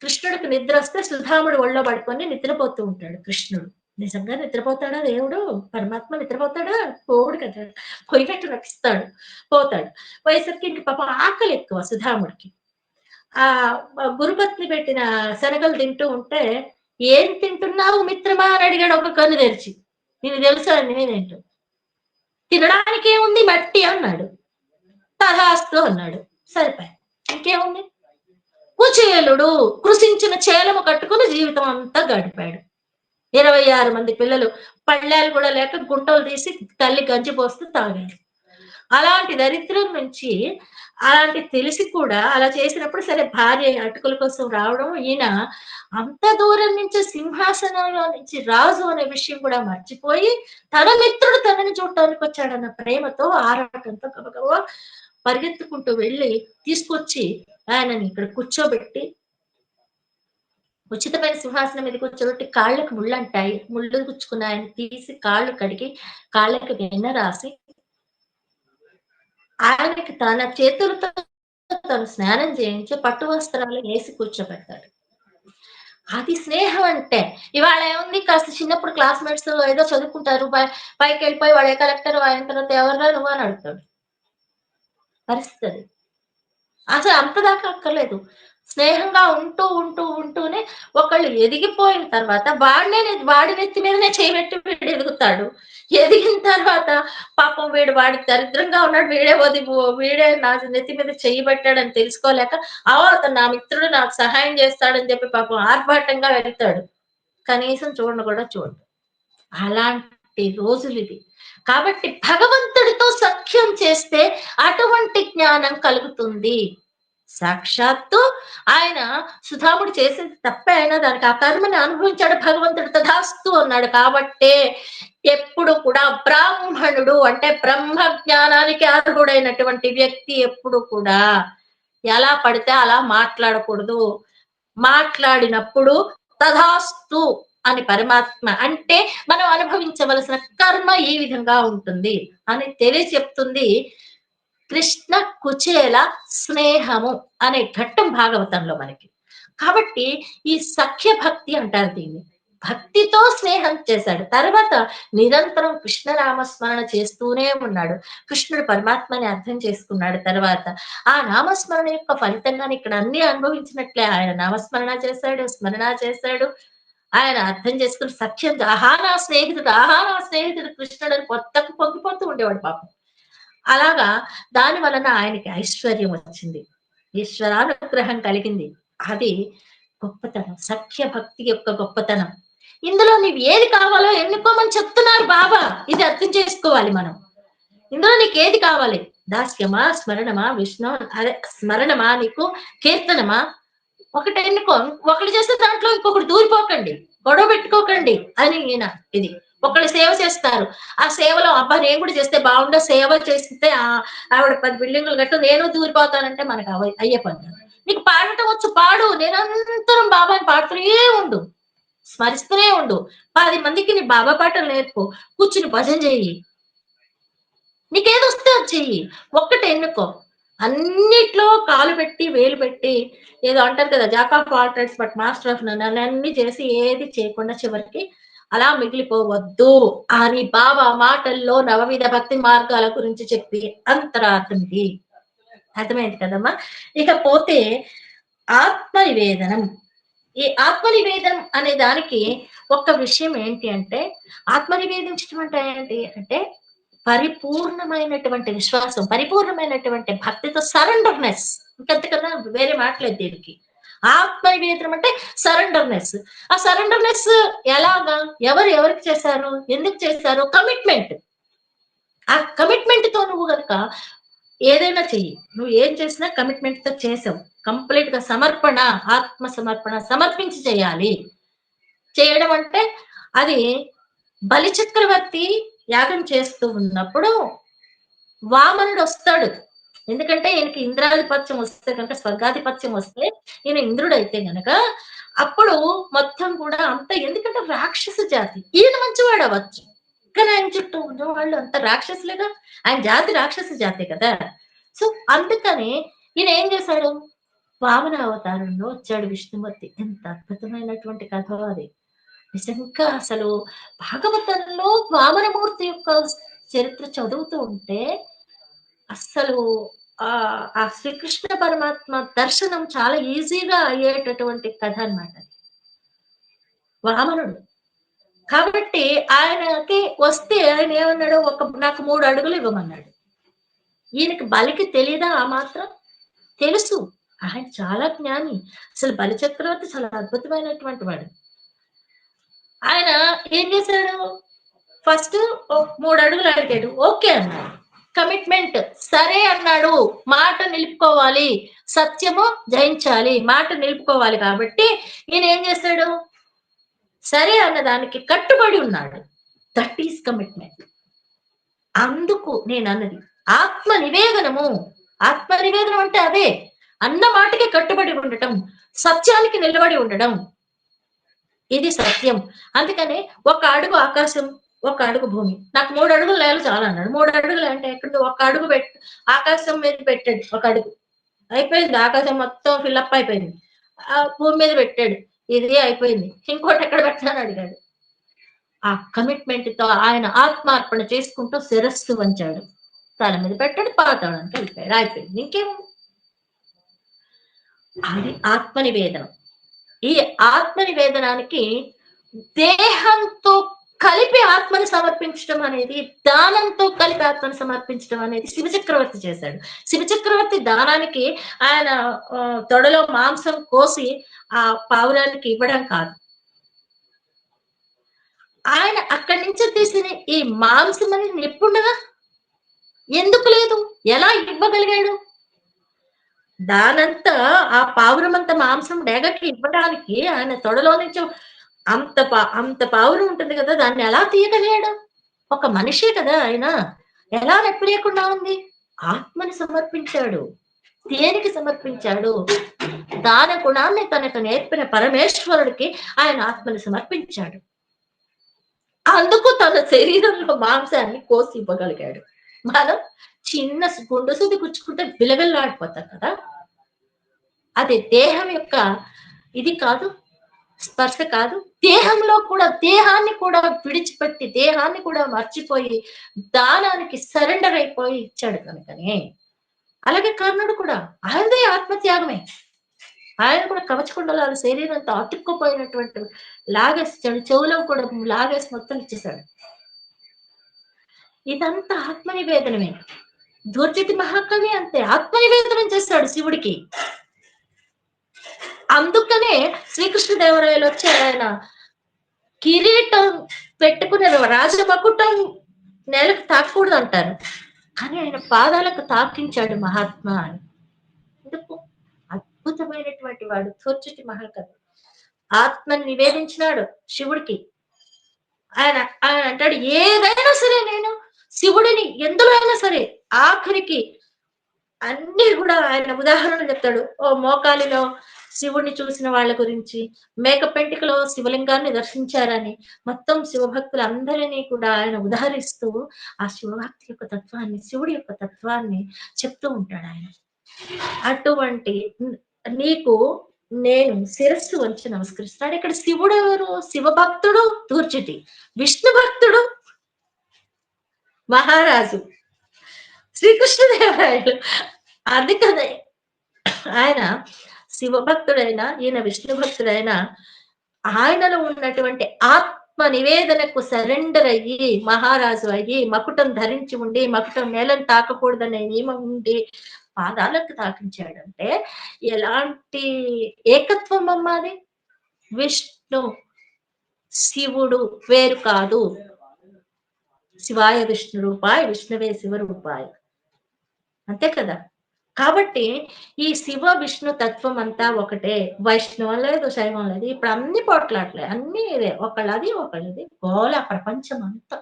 కృష్ణుడికి నిద్ర వస్తే సుధాముడు ఒళ్ళో పడుకొని నిద్రపోతూ ఉంటాడు కృష్ణుడు. నిజంగా నిద్రపోతాడా దేవుడు? పరమాత్మ నిద్రపోతాడా? పోడు కదా. పోయినట్టు నటిస్తాడు. పోతాడు. పోయేసరికి ఇంక పాపం ఆకలి ఎక్కువ సుధాముడికి. ఆ గురుపత్ని పెట్టిన శనగలు తింటూ ఉంటే, ఏం తింటున్నావు మిత్రమా అని అడిగాడు ఒక కన్ను తెరిచి. నేను తెలుసా అండి నేనేంటో. తినడానికి ఏముంది మట్టి అన్నాడు. తథాస్తు అన్నాడు. సరిపోయి ఇంకేముంది. కుచేలుడు కృషించిన చేలము కట్టుకుని జీవితం అంతా గడిపాడు. 26 మంది పిల్లలు, పళ్ళాలు కూడా లేక గుంటలు తీసి తల్లి గంజి పోస్తూ తాగారు. అలాంటి దరిద్రం నుంచి, అలాంటి తెలిసి కూడా అలా చేసినప్పుడు సరే భార్య అటుకుల కోసం రావడం, ఈయన అంత దూరం నుంచి సింహాసనంలో నుంచి రాజు అనే విషయం కూడా మర్చిపోయి, తన మిత్రుడు తనని చూడటానికి వచ్చాడన్న ప్రేమతో, ఆరాటంతో గబగబా పరిగెత్తుకుంటూ వెళ్ళి తీసుకొచ్చి ఆయనని ఇక్కడ కూర్చోబెట్టి, ఉచితమైన సింహాసనం మీద కూర్చోబెట్టి కాళ్ళకి ముళ్ళంటాయి. ముళ్ళు గుచ్చుకున్న ఆయన తీసి కాళ్ళు కడిగి, కాళ్ళకి వెన్న రాసి, ఆయనకి తన చేతులతో తను స్నానం చేయించి పట్టు వస్త్రాలు వేసి కూర్చోబెడతాడు. అది స్నేహం అంటే. ఇవాళ ఏముంది, కాస్త చిన్నప్పుడు క్లాస్మేట్స్ ఏదో చదువుకుంటారు, పైకి వెళ్ళిపోయి వాడే కలెక్టర్ అయిన తర్వాత ఎవర్రా నువ్వు అని అడుగుతాడు. పరిస్థితి అసలు అంత దాకా అక్కర్లేదు. స్నేహంగా ఉంటూనే ఒకళ్ళు ఎదిగిపోయిన తర్వాత వాడి నెత్తి మీదనే చేయబెట్టి వీడు ఎదుగుతాడు. ఎదిగిన తర్వాత పాపం వాడి దరిద్రంగా ఉన్నాడు, వీడే నా నెత్తి మీద చేయబెట్టాడని తెలుసుకోలేక, అతను నా మిత్రుడు నాకు సహాయం చేస్తాడని చెప్పి పాపం ఆర్భాటంగా వెళ్తాడు. కనీసం చూడను కూడా చూడు. అలాంటి రోజులు ఇది. కాబట్టి భగవంతుడితో సఖ్యం చేస్తే అటువంటి జ్ఞానం కలుగుతుంది. సాక్షాత్తు ఆయన సుధాముడు చేసేది తప్పే అయినా దానికి ఆ కర్మని అనుభవించాడు భగవంతుడు, తథాస్తు అన్నాడు. కాబట్టే ఎప్పుడు కూడా బ్రాహ్మణుడు అంటే బ్రహ్మ జ్ఞానానికి అర్హుడైనటువంటి వ్యక్తి ఎప్పుడు కూడా ఎలా పడితే అలా మాట్లాడకూడదు. మాట్లాడినప్పుడు తథాస్తు అని పరమాత్మ అంటే మనం అనుభవించవలసిన కర్మ ఈ విధంగా ఉంటుంది అని తెలియచెప్తుంది కృష్ణ కుచేల స్నేహము అనే ఘట్టం భాగవతంలో మనకి. కాబట్టి ఈ సఖ్య భక్తి అంటారు దీన్ని. భక్తితో స్నేహం చేశాడు. తర్వాత నిరంతరం కృష్ణ నామస్మరణ చేస్తూనే ఉన్నాడు. కృష్ణుడు పరమాత్మని అర్థం చేసుకున్నాడు. తర్వాత ఆ నామస్మరణ యొక్క ఫలితంగానే ఇక్కడ అన్ని అనుభవించినట్లే ఆయన నామస్మరణ చేశాడు, స్మరణ చేశాడు. ఆయన అర్థం చేసుకుని సఖ్యం, నా స్నేహితుడు కృష్ణుడు అని కొత్తకు పొంగిపోతూ ఉండేవాడు పాపం. అలాగా దాని వలన ఆయనకి ఐశ్వర్యం వచ్చింది, ఈశ్వరానుగ్రహం కలిగింది. అది గొప్పతనం, సఖ్య భక్తి యొక్క గొప్పతనం. ఇందులో నీవు ఏది కావాలో ఎన్నుకోమని చెప్తున్నారు బాబా. ఇది అర్థం చేసుకోవాలి మనం. ఇందులో నీకు ఏది కావాలి, దాస్యమా, స్మరణమా, విష్ణు అదే స్మరణమా, నీకు కీర్తనమా, ఒకటి ఎన్నుకో. ఒకటి చేస్తే దాంట్లో ఇంకొకటి దూరిపోకండి, గొడవ పెట్టుకోకండి అని ఈయన ఇది. ఒకళ్ళు సేవ చేస్తారు, ఆ సేవలో అబ్బా నేను కూడా చేస్తే బాగుండే, సేవ చేస్తే ఆవిడ 10 బిల్డింగులు కట్టు నేను దూరిపోతానంటే మనకు అయ్యే పని. నీకు పాడటం వచ్చు, పాడు, నిరంతరం బాబాని పాడుతూనే ఉండు, స్మరిస్తూనే ఉండు. 10 మందికి నీ బాబా పాటలు నేర్పు, కూర్చుని భజన చెయ్యి, నీకేది వస్తే అది చెయ్యి. ఒక్కటి ఎన్నుకో. అన్నిట్లో కాలు పెట్టి వేలు పెట్టి ఏదో అంటారు కదా, jack of all trades but master of none, అన్ని చేసి ఏది చేయకుండా చివరికి అలా మిగిలిపోవద్దు అని బాబా మాటల్లో నవవిధ భక్తి మార్గాల గురించి చెప్పి అంతరార్థంది. అర్థమైంది కదమ్మా. ఇకపోతే ఆత్మ నివేదనం. ఈ ఆత్మ నివేదనం అనే దానికి ఒక విషయం ఏంటి అంటే, ఆత్మ నివేదించడం అంటే ఏంటి అంటే పరిపూర్ణమైనటువంటి విశ్వాసం, పరిపూర్ణమైనటువంటి భక్తితో సరెండర్నెస్. ఇంకంతకన్నా వేరే మాటలేదు దీనికి. ఆత్మ నివేదనం అంటే సరెండర్నెస్. ఆ సరెండర్నెస్ ఎలాగా, ఎవరికి చేశారు, ఎందుకు చేశారు, కమిట్మెంట్. ఆ కమిట్మెంట్ తో నువ్వు కనుక ఏదైనా చెయ్యి, నువ్వు ఏం చేసినా కమిట్మెంట్ తో చేసావు, కంప్లీట్ గా సమర్పణ, ఆత్మ సమర్పణ సమర్పించి చేయాలి. చేయడం అంటే అది బలి చక్రవర్తి యాగం చేస్తూ ఉన్నప్పుడు వామనుడు వస్తాడు. ఎందుకంటే ఈయనకి ఇంద్రాధిపత్యం వస్తే కనుక, స్వర్గాధిపత్యం వస్తే ఈయన ఇంద్రుడు అయితే గనక అప్పుడు మొత్తం కూడా అంత, ఎందుకంటే రాక్షస జాతి, ఈయన మంచివాడు అవ్వచ్చు కానీ ఆయన చుట్టూ ఉన్న వాళ్ళు అంత రాక్షసులేగా, ఆయన జాతి రాక్షస జాతే కదా. సో అందుకని ఈయన ఏం చేశాడు, వామన అవతారంలో వచ్చాడు విష్ణుమూర్తి. ఎంత అద్భుతమైనటువంటి కథ అది. నిజంగా అసలు భాగవతంలో వామనమూర్తి యొక్క చరిత్ర చదువుతూ ఉంటే అస్సలు ఆ శ్రీకృష్ణ పరమాత్మ దర్శనం చాలా ఈజీగా అయ్యేటటువంటి కథ అన్నమాట వామనుడు. కాబట్టి ఆయనకి వస్తే ఆయన ఏమన్నాడు, నాకు 3 అడుగులు ఇవ్వమన్నాడు. ఈయనకి బలికి తెలీదా, ఆ మాత్రం తెలుసు. ఆయన చాలా జ్ఞాని. అసలు బలిచక్రవర్తి చాలా అద్భుతమైనటువంటి వాడు. ఆయన ఏం చేశాడు? ఫస్ట్ 3 అడుగులు అడిగాడు. ఓకే అన్నాడు. కమిట్మెంట్ సరే అన్నాడు. మాట నిలుపుకోవాలి. సత్యము జయించాలి. మాట నిలుపుకోవాలి కాబట్టి ఈయన ఏం చేశాడు? సరే అన్న దానికి కట్టుబడి ఉన్నాడు. That is commitment. అందుకు నేను అన్నది ఆత్మ నివేదనము. ఆత్మ నివేదనం అంటే అదే, అన్న మాటకి కట్టుబడి ఉండటం, సత్యానికి నిలబడి ఉండడం. ఇది సత్యం. అందుకని 1 అడుగు ఆకాశం, 1 అడుగు భూమి. నాకు 3 అడుగులు నేల చాలా అన్నాడు. 3 అడుగులు అంటే ఎక్కడ 1 అడుగు ఆకాశం మీద పెట్టాడు. 1 అడుగు అయిపోయింది. ఆకాశం మొత్తం ఫిల్అప్ అయిపోయింది. ఆ భూమి మీద పెట్టాడు. ఇది అయిపోయింది. ఇంకోటి ఎక్కడ పెట్టాలని అడిగాడు. ఆ కమిట్మెంట్ తో ఆయన ఆత్మార్పణ చేసుకుంటూ శిరస్సు వంచాడు. తల మీద పెట్టాడు, పాతాళానికి వెళ్ళిపోయాడు. అయిపోయింది. ఇంకేం? అది ఆత్మ నివేదనం. ఈ ఆత్మ నివేదనానికి దేహంతో కలిపి ఆత్మని సమర్పించడం అనేది, దానంతో కలిపి ఆత్మని సమర్పించడం అనేది శివచక్రవర్తి చేశాడు. శివచక్రవర్తి దానానికి ఆయన తొడలో మాంసం కోసి ఆ పావురానికి ఇవ్వడం కాదు. ఆయన అక్కడి నుంచి తీసిన ఈ మాంసం అనేది నిప్పుండగా ఎందుకు లేదు? ఎలా ఇవ్వగలిగాడు? దానంతా ఆ పావురం అంత మాంసం డేగకి ఇవ్వడానికి ఆయన తొడలో నుంచి అంత పావురం ఉంటుంది కదా, దాన్ని ఎలా తీయగలిగాడు? ఒక మనిషే కదా ఆయన. ఎలా నొప్పి లేకుండా ఉంది? ఆత్మని సమర్పించాడు. దేనికి సమర్పించాడు? దాన గుణాన్ని తనకు నేర్పిన పరమేశ్వరుడికి ఆయన ఆత్మని సమర్పించాడు. అందుకు తన శరీరంలో మాంసాన్ని కోసి ఇవ్వగలిగాడు. మనం చిన్న గుండు సూది గుచ్చుకుంటే విలవిల్లాడిపోతాం కదా. అది దేహం యొక్క ఇది కాదు, స్పర్శ కాదు. దేహంలో కూడా దేహాన్ని కూడా విడిచిపెట్టి, దేహాన్ని కూడా మర్చిపోయి దానానికి సరెండర్ అయిపోయి ఇచ్చాడు కనుకనే. అలాగే కర్ణుడు కూడా ఆయనదే ఆత్మత్యాగమే. ఆయన కూడా కవచకుండలాలు శరీరంతో అతుక్కుపోయినటువంటి లాగేసాడు. చెవులో కూడా లాగేసి మొత్తం ఇచ్చేశాడు. ఇదంతా ఆత్మ నివేదనమే. దుర్జటి మహాకవి అంతే ఆత్మ నివేదనం చేశాడు శివుడికి. అందుకనే శ్రీకృష్ణదేవరాయలు వచ్చి ఆయన కిరీటం పెట్టుకునే రాజమకుటం నేలకు తాకూడదు అంటారు, కానీ ఆయన పాదాలకు తాకించాడు మహాత్మా అని. ఎందుకు? అద్భుతమైనటువంటి వాడు దుర్జటి మహాకవి. ఆత్మని నివేదించినాడు శివుడికి. ఆయన ఆయన అంటాడు, ఏదైనా సరే నేను శివుడిని ఎందులో అయినా సరే, ఆఖరికి అన్ని కూడా ఆయన ఉదాహరణలు చెప్తాడు. ఓ మోకాలిలో శివుడిని చూసిన వాళ్ళ గురించి, మేకపెంటికలో శివలింగాన్ని దర్శించారని, మొత్తం శివభక్తులు అందరినీ కూడా ఆయన ఉదాహరిస్తూ ఆ శివభక్తి యొక్క తత్వాన్ని, శివుడి యొక్క తత్వాన్ని చెప్తూ ఉంటాడు ఆయన. అటువంటి నీకు నేను శిరస్సు వంచి నమస్కరిస్తాడు. ఇక్కడ శివుడు ఎవరు? శివభక్తుడు దూర్జటి, విష్ణు భక్తుడు మహారాజు శ్రీకృష్ణదేవరాయలు. అందుకనే ఆయన శివభక్తుడైన, ఈయన విష్ణు భక్తుడైన, ఆయనలో ఉన్నటువంటి ఆత్మ నివేదనకు సరెండర్ అయ్యి మహారాజు అయ్యి మకుటం ధరించి ఉండి, మకుటం నేలను తాకకూడదనే నియమం ఉండి పాదాలకు తాకించాడంటే ఎలాంటి ఏకత్వం అమ్మాది. విష్ణు శివుడు వేరు కాదు. శివాయ విష్ణు రూపాయ, విష్ణువే శివ రూపాయ, అంతే కదా. కాబట్టి ఈ శివ విష్ణు తత్వం అంతా ఒకటే. వైష్ణవం లేదు, శైవం లేదు. ఇప్పుడు అన్ని పోట్లాట్లే, అన్ని ఇదే, ఒకళ్ళది ఒకళ్ళది గోళ. ప్రపంచం అంతా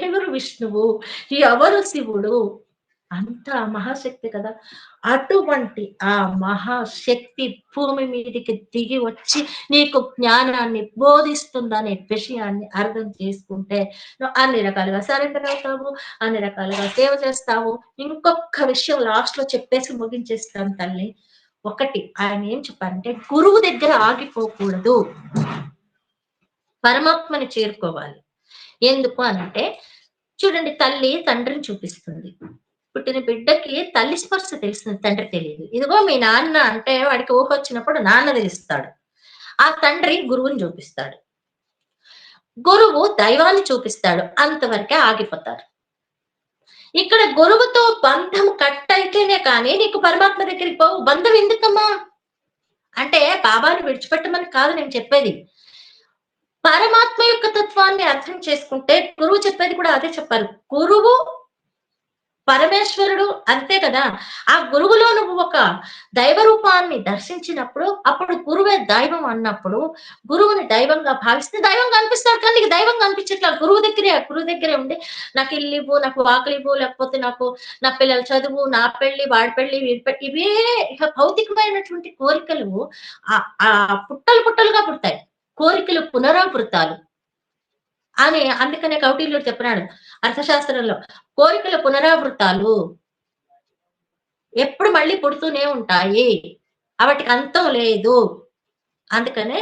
ఎవరు విష్ణువు, ఎవరు శివుడు, అంత మహాశక్తి కదా. అటువంటి ఆ మహాశక్తి భూమి మీదకి దిగి వచ్చి నీకు జ్ఞానాన్ని బోధిస్తుందనే విషయాన్ని అర్థం చేసుకుంటే నువ్వు అన్ని రకాలుగా సరెండర్ అవుతావు, అన్ని రకాలుగా సేవ చేస్తావు. ఇంకొక విషయం లాస్ట్ లో చెప్పేసి ముగించేస్తాను తల్లి. ఒకటి ఆయన ఏం చెప్పారంటే, గురువు దగ్గర ఆగిపోకూడదు, పరమాత్మని చేరుకోవాలి. ఎందుకు అనంటే, చూడండి, తల్లి తండ్రిని చూపిస్తుంది. పుట్టిన బిడ్డకి తల్లి స్పర్శ తెలుస్తుంది, తండ్రి తెలియదు. ఇదిగో మీ నాన్న అంటే వాడికి ఊహ వచ్చినప్పుడు నాన్న తెలుస్తాడు. ఆ తండ్రి గురువుని చూపిస్తాడు, గురువు దైవాన్ని చూపిస్తాడు. అంతవరకే ఆగిపోతారు. ఇక్కడ గురువుతో బంధం కట్ అయితేనే కానీ నీకు పరమాత్మ దగ్గరికి పోవు. బంధం ఎందుకమ్మా? అంటే బాబాని విడిచిపెట్టమని కాదు నేను చెప్పేది. పరమాత్మ యొక్క తత్వాన్ని అర్థం చేసుకుంటే గురువు చెప్పేది కూడా అదే చెప్పారు. గురువు పరమేశ్వరుడు అంతే కదా! ఆ గురువులో నువ్వు ఒక దైవ రూపాన్ని దర్శించినప్పుడు, అప్పుడు గురువే దైవం అన్నప్పుడు, గురువుని దైవంగా భావిస్తే దైవం కనిపిస్తాడు. కానీ నీకు దైవం కనిపించట్లా. గురువు దగ్గరే ఉండి నాకు ఇల్లివ్వు, నాకు వాకిలివ్వు, లేకపోతే నాకు నా పిల్లల చదువు, నా పెళ్లి, వాడి పెళ్లి, వీడి పెళ్లి ఇవే ఇక భౌతికమైనటువంటి కోరికలు పుట్టలు పుట్టలుగా పుడతాయి. కోరికలు పునరావృతాలు. అందుకనే కౌటిల్యుడు చెప్పినాడు అర్థశాస్త్రంలో, కోరికల పునరావృతాలు ఎప్పుడు మళ్ళీ పుడుతూనే ఉంటాయి, వాటికి అంతం లేదు. అందుకనే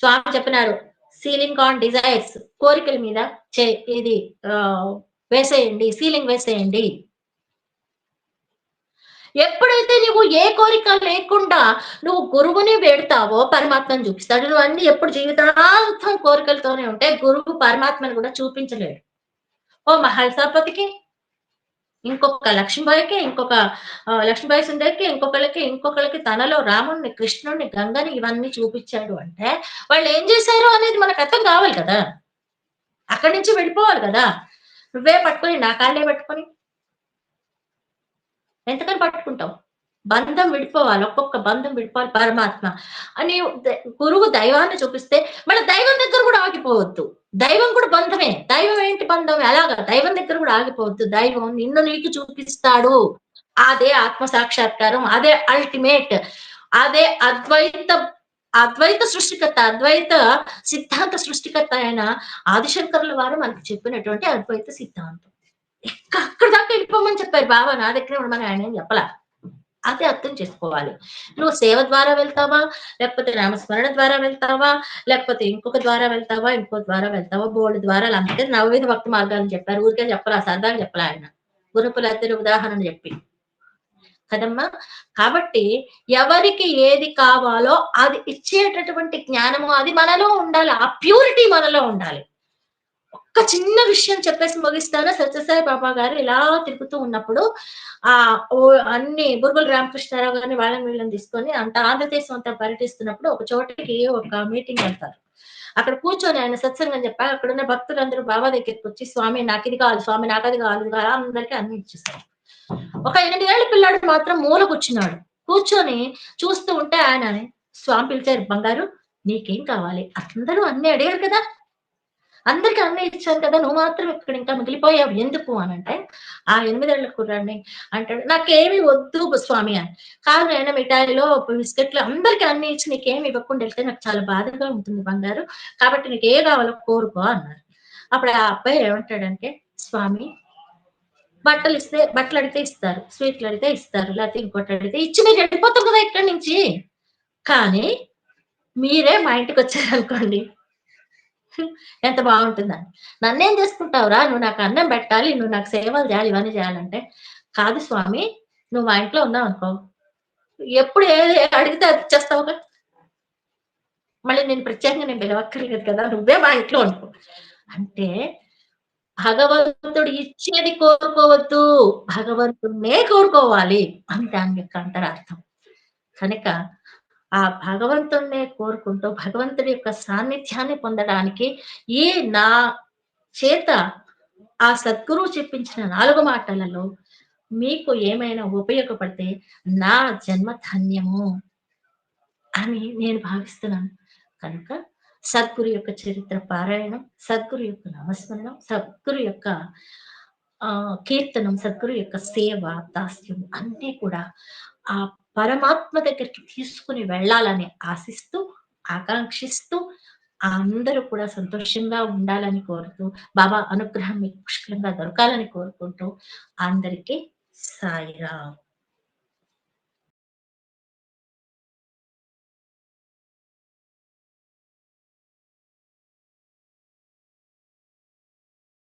స్వామి చెప్పినారు, సీలింగ్ ఆన్ డిజైర్స్, కోరికల మీద ఇది వేసేయండి, సీలింగ్ వేసేయండి. ఎప్పుడైతే నువ్వు ఏ కోరిక లేకుండా నువ్వు గురువుని వేడతావో పరమాత్మను చూపిస్తాడు. నువ్వు అన్ని ఎప్పుడు జీవితాంతం కోరికలతోనే ఉంటే గురువు పరమాత్మను కూడా చూపించలేడు. ఓ మహల్సాపతికి, ఇంకొక లక్ష్మీబాయికి, ఇంకొక లక్ష్మీబాయి సుందరికి, ఇంకొకళ్ళకి తనలో రాముణ్ణి, కృష్ణుణ్ణి, గంగని ఇవన్నీ చూపించాడు అంటే వాళ్ళు ఏం చేశారు అనేది మనకు అర్థం కావాలి కదా. అక్కడి నుంచి వెళ్ళిపోవాలి కదా. నువ్వే పట్టుకొని నా కాళ్ళే పట్టుకొని ఎంతకని పట్టుకుంటావు? బంధం విడిపోవాలి, ఒక్కొక్క బంధం విడిపోవాలి. పరమాత్మ అని గురువు దైవాన్ని చూపిస్తే మళ్ళీ దైవం దగ్గర కూడా ఆగిపోవద్దు. దైవం కూడా బంధమే. దైవం ఏంటి బంధం? అలాగా దైవం దగ్గర కూడా ఆగిపోవద్దు. దైవం నిన్ను నీకు చూపిస్తాడు. అదే ఆత్మ సాక్షాత్కారం, అదే అల్టిమేట్, అదే అద్వైత సృష్టికర్త, అద్వైత సిద్ధాంత సృష్టికర్త అయిన ఆదిశంకరుల వారు మనకు చెప్పినటువంటి అద్వైత సిద్ధాంతం. అక్కడ దాకా వెళ్ళిపోమని చెప్పారు బాబా. నా దగ్గర ఉండమని ఆయన ఏం చెప్పలా. అదే అర్థం చేసుకోవాలి. నువ్వు సేవ ద్వారా వెళ్తావా, లేకపోతే నామస్మరణ ద్వారా వెళ్తావా, లేకపోతే ఇంకొక ద్వారా వెళ్తావా, ఇంకో ద్వారా వెళ్తావా, బోర్డు ద్వారా. అందుకే నవవిధ భక్తి మార్గాలను చెప్పారు. ఊరికే చెప్పలా, సరదాగా చెప్పలా ఆయన. గురుపుల ఉదాహరణ చెప్పి కదమ్మా. కాబట్టి ఎవరికి ఏది కావాలో అది ఇచ్చేటటువంటి జ్ఞానము అది మనలో ఉండాలి. ఆ ప్యూరిటీ మనలో ఉండాలి. ఒక్క చిన్న విషయం చెప్పేసి ముగిస్తాను. సత్యసాయి బాబా గారు ఇలా తిరుగుతూ ఉన్నప్పుడు అన్ని బురుగుల రామకృష్ణారావు గారిని వాళ్ళని వీళ్ళని తీసుకొని ఆంధ్రదేశం అంతా పర్యటిస్తున్నప్పుడు ఒక చోటకి ఒక మీటింగ్ వెళ్తారు. అక్కడ కూర్చొని ఆయన సత్సంగం చెప్పారు. అక్కడ ఉన్న భక్తులందరూ బాబా దగ్గరికి వచ్చి, స్వామి నాకు ఇది కావాలి, స్వామి నాకు అది కావాలి, అందరికీ అన్ని ఇచ్చేస్తారు. ఒక 8 ఏళ్ల పిల్లాడు మాత్రం మూల కూర్చున్నాడు. కూర్చొని చూస్తూ ఉంటే ఆయన స్వామి పిలిచారు, బంగారు నీకేం కావాలి? అందరూ అన్ని అడిగారు కదా, అందరికి అన్నీ ఇచ్చాను కదా, నువ్వు మాత్రం ఇక్కడ ఇంకా మిగిలిపోయావు ఎందుకు అని అంటే, ఆ 8 ఏళ్ల కుర్రాడిని అంటాడు, నాకేమి వద్దు స్వామి అని. కాదు నాయన, మిఠాయిలో బిస్కెట్లు అందరికి అన్ని ఇచ్చి నీకేమి ఇవ్వకుండా వెళ్తే నాకు చాలా బాధగా ఉంటుంది బంగారు, కాబట్టి నీకు ఏ కావాలో కోరుకో అన్నారు. అప్పుడు ఆ అబ్బాయి ఏమంటాడంటే, స్వామి బట్టలు అడిగితే ఇస్తారు, స్వీట్లు అడిగితే ఇస్తారు, లేకపోతే ఇంకోటి అడిగితే ఇచ్చి మీరు వెళ్ళిపోతారు కదా ఇక్కడి నుంచి. కానీ మీరే మా ఇంటికి వచ్చారనుకోండి ఎంత బాగుంటుందని. నన్నేం చేసుకుంటావురా, నువ్వు నాకు అన్నం పెట్టాలి, నువ్వు నాకు సేవలు చేయాలి, ఇవన్నీ చేయాలంటే, కాదు స్వామి నువ్వు మా ఇంట్లో ఉన్నావు అనుకో, ఎప్పుడు ఏది అడిగితే అది ఇచ్చేస్తావుగా, మళ్ళీ నేను ప్రత్యేకంగా నేను పిలవక్కర్లేదు కదా, నువ్వే మా ఇంట్లో అనుకో అంటే, భగవంతుడు ఇచ్చేది కోరుకోవద్దు, భగవంతుడినే కోరుకోవాలి అని దాని యొక్క అంతరార్థం. కనుక ఆ భగవంతుణ్ణే కోరుకుంటూ భగవంతుడి యొక్క సాన్నిధ్యాన్ని పొందడానికి ఈ నా చేత ఆ సద్గురువు చెప్పించిన 4 మాటలలో మీకు ఏమైనా ఉపయోగపడితే నా జన్మ ధన్యము అని నేను భావిస్తున్నాను. కనుక సద్గురు యొక్క చరిత్ర పారాయణం, సద్గురు యొక్క నామస్మరణం, సద్గురు యొక్క కీర్తనం, సద్గురు యొక్క సేవ, దాస్యం అన్నీ కూడా ఆ పరమాత్మ దగ్గరికి తీసుకుని వెళ్ళాలని ఆశిస్తూ, ఆకాంక్షిస్తూ, అందరూ కూడా సంతోషంగా ఉండాలని కోరుతూ, బాబా అనుగ్రహం మీకు పుష్కలంగా దొరకాలని కోరుకుంటూ, అందరికీ సాయిరాం.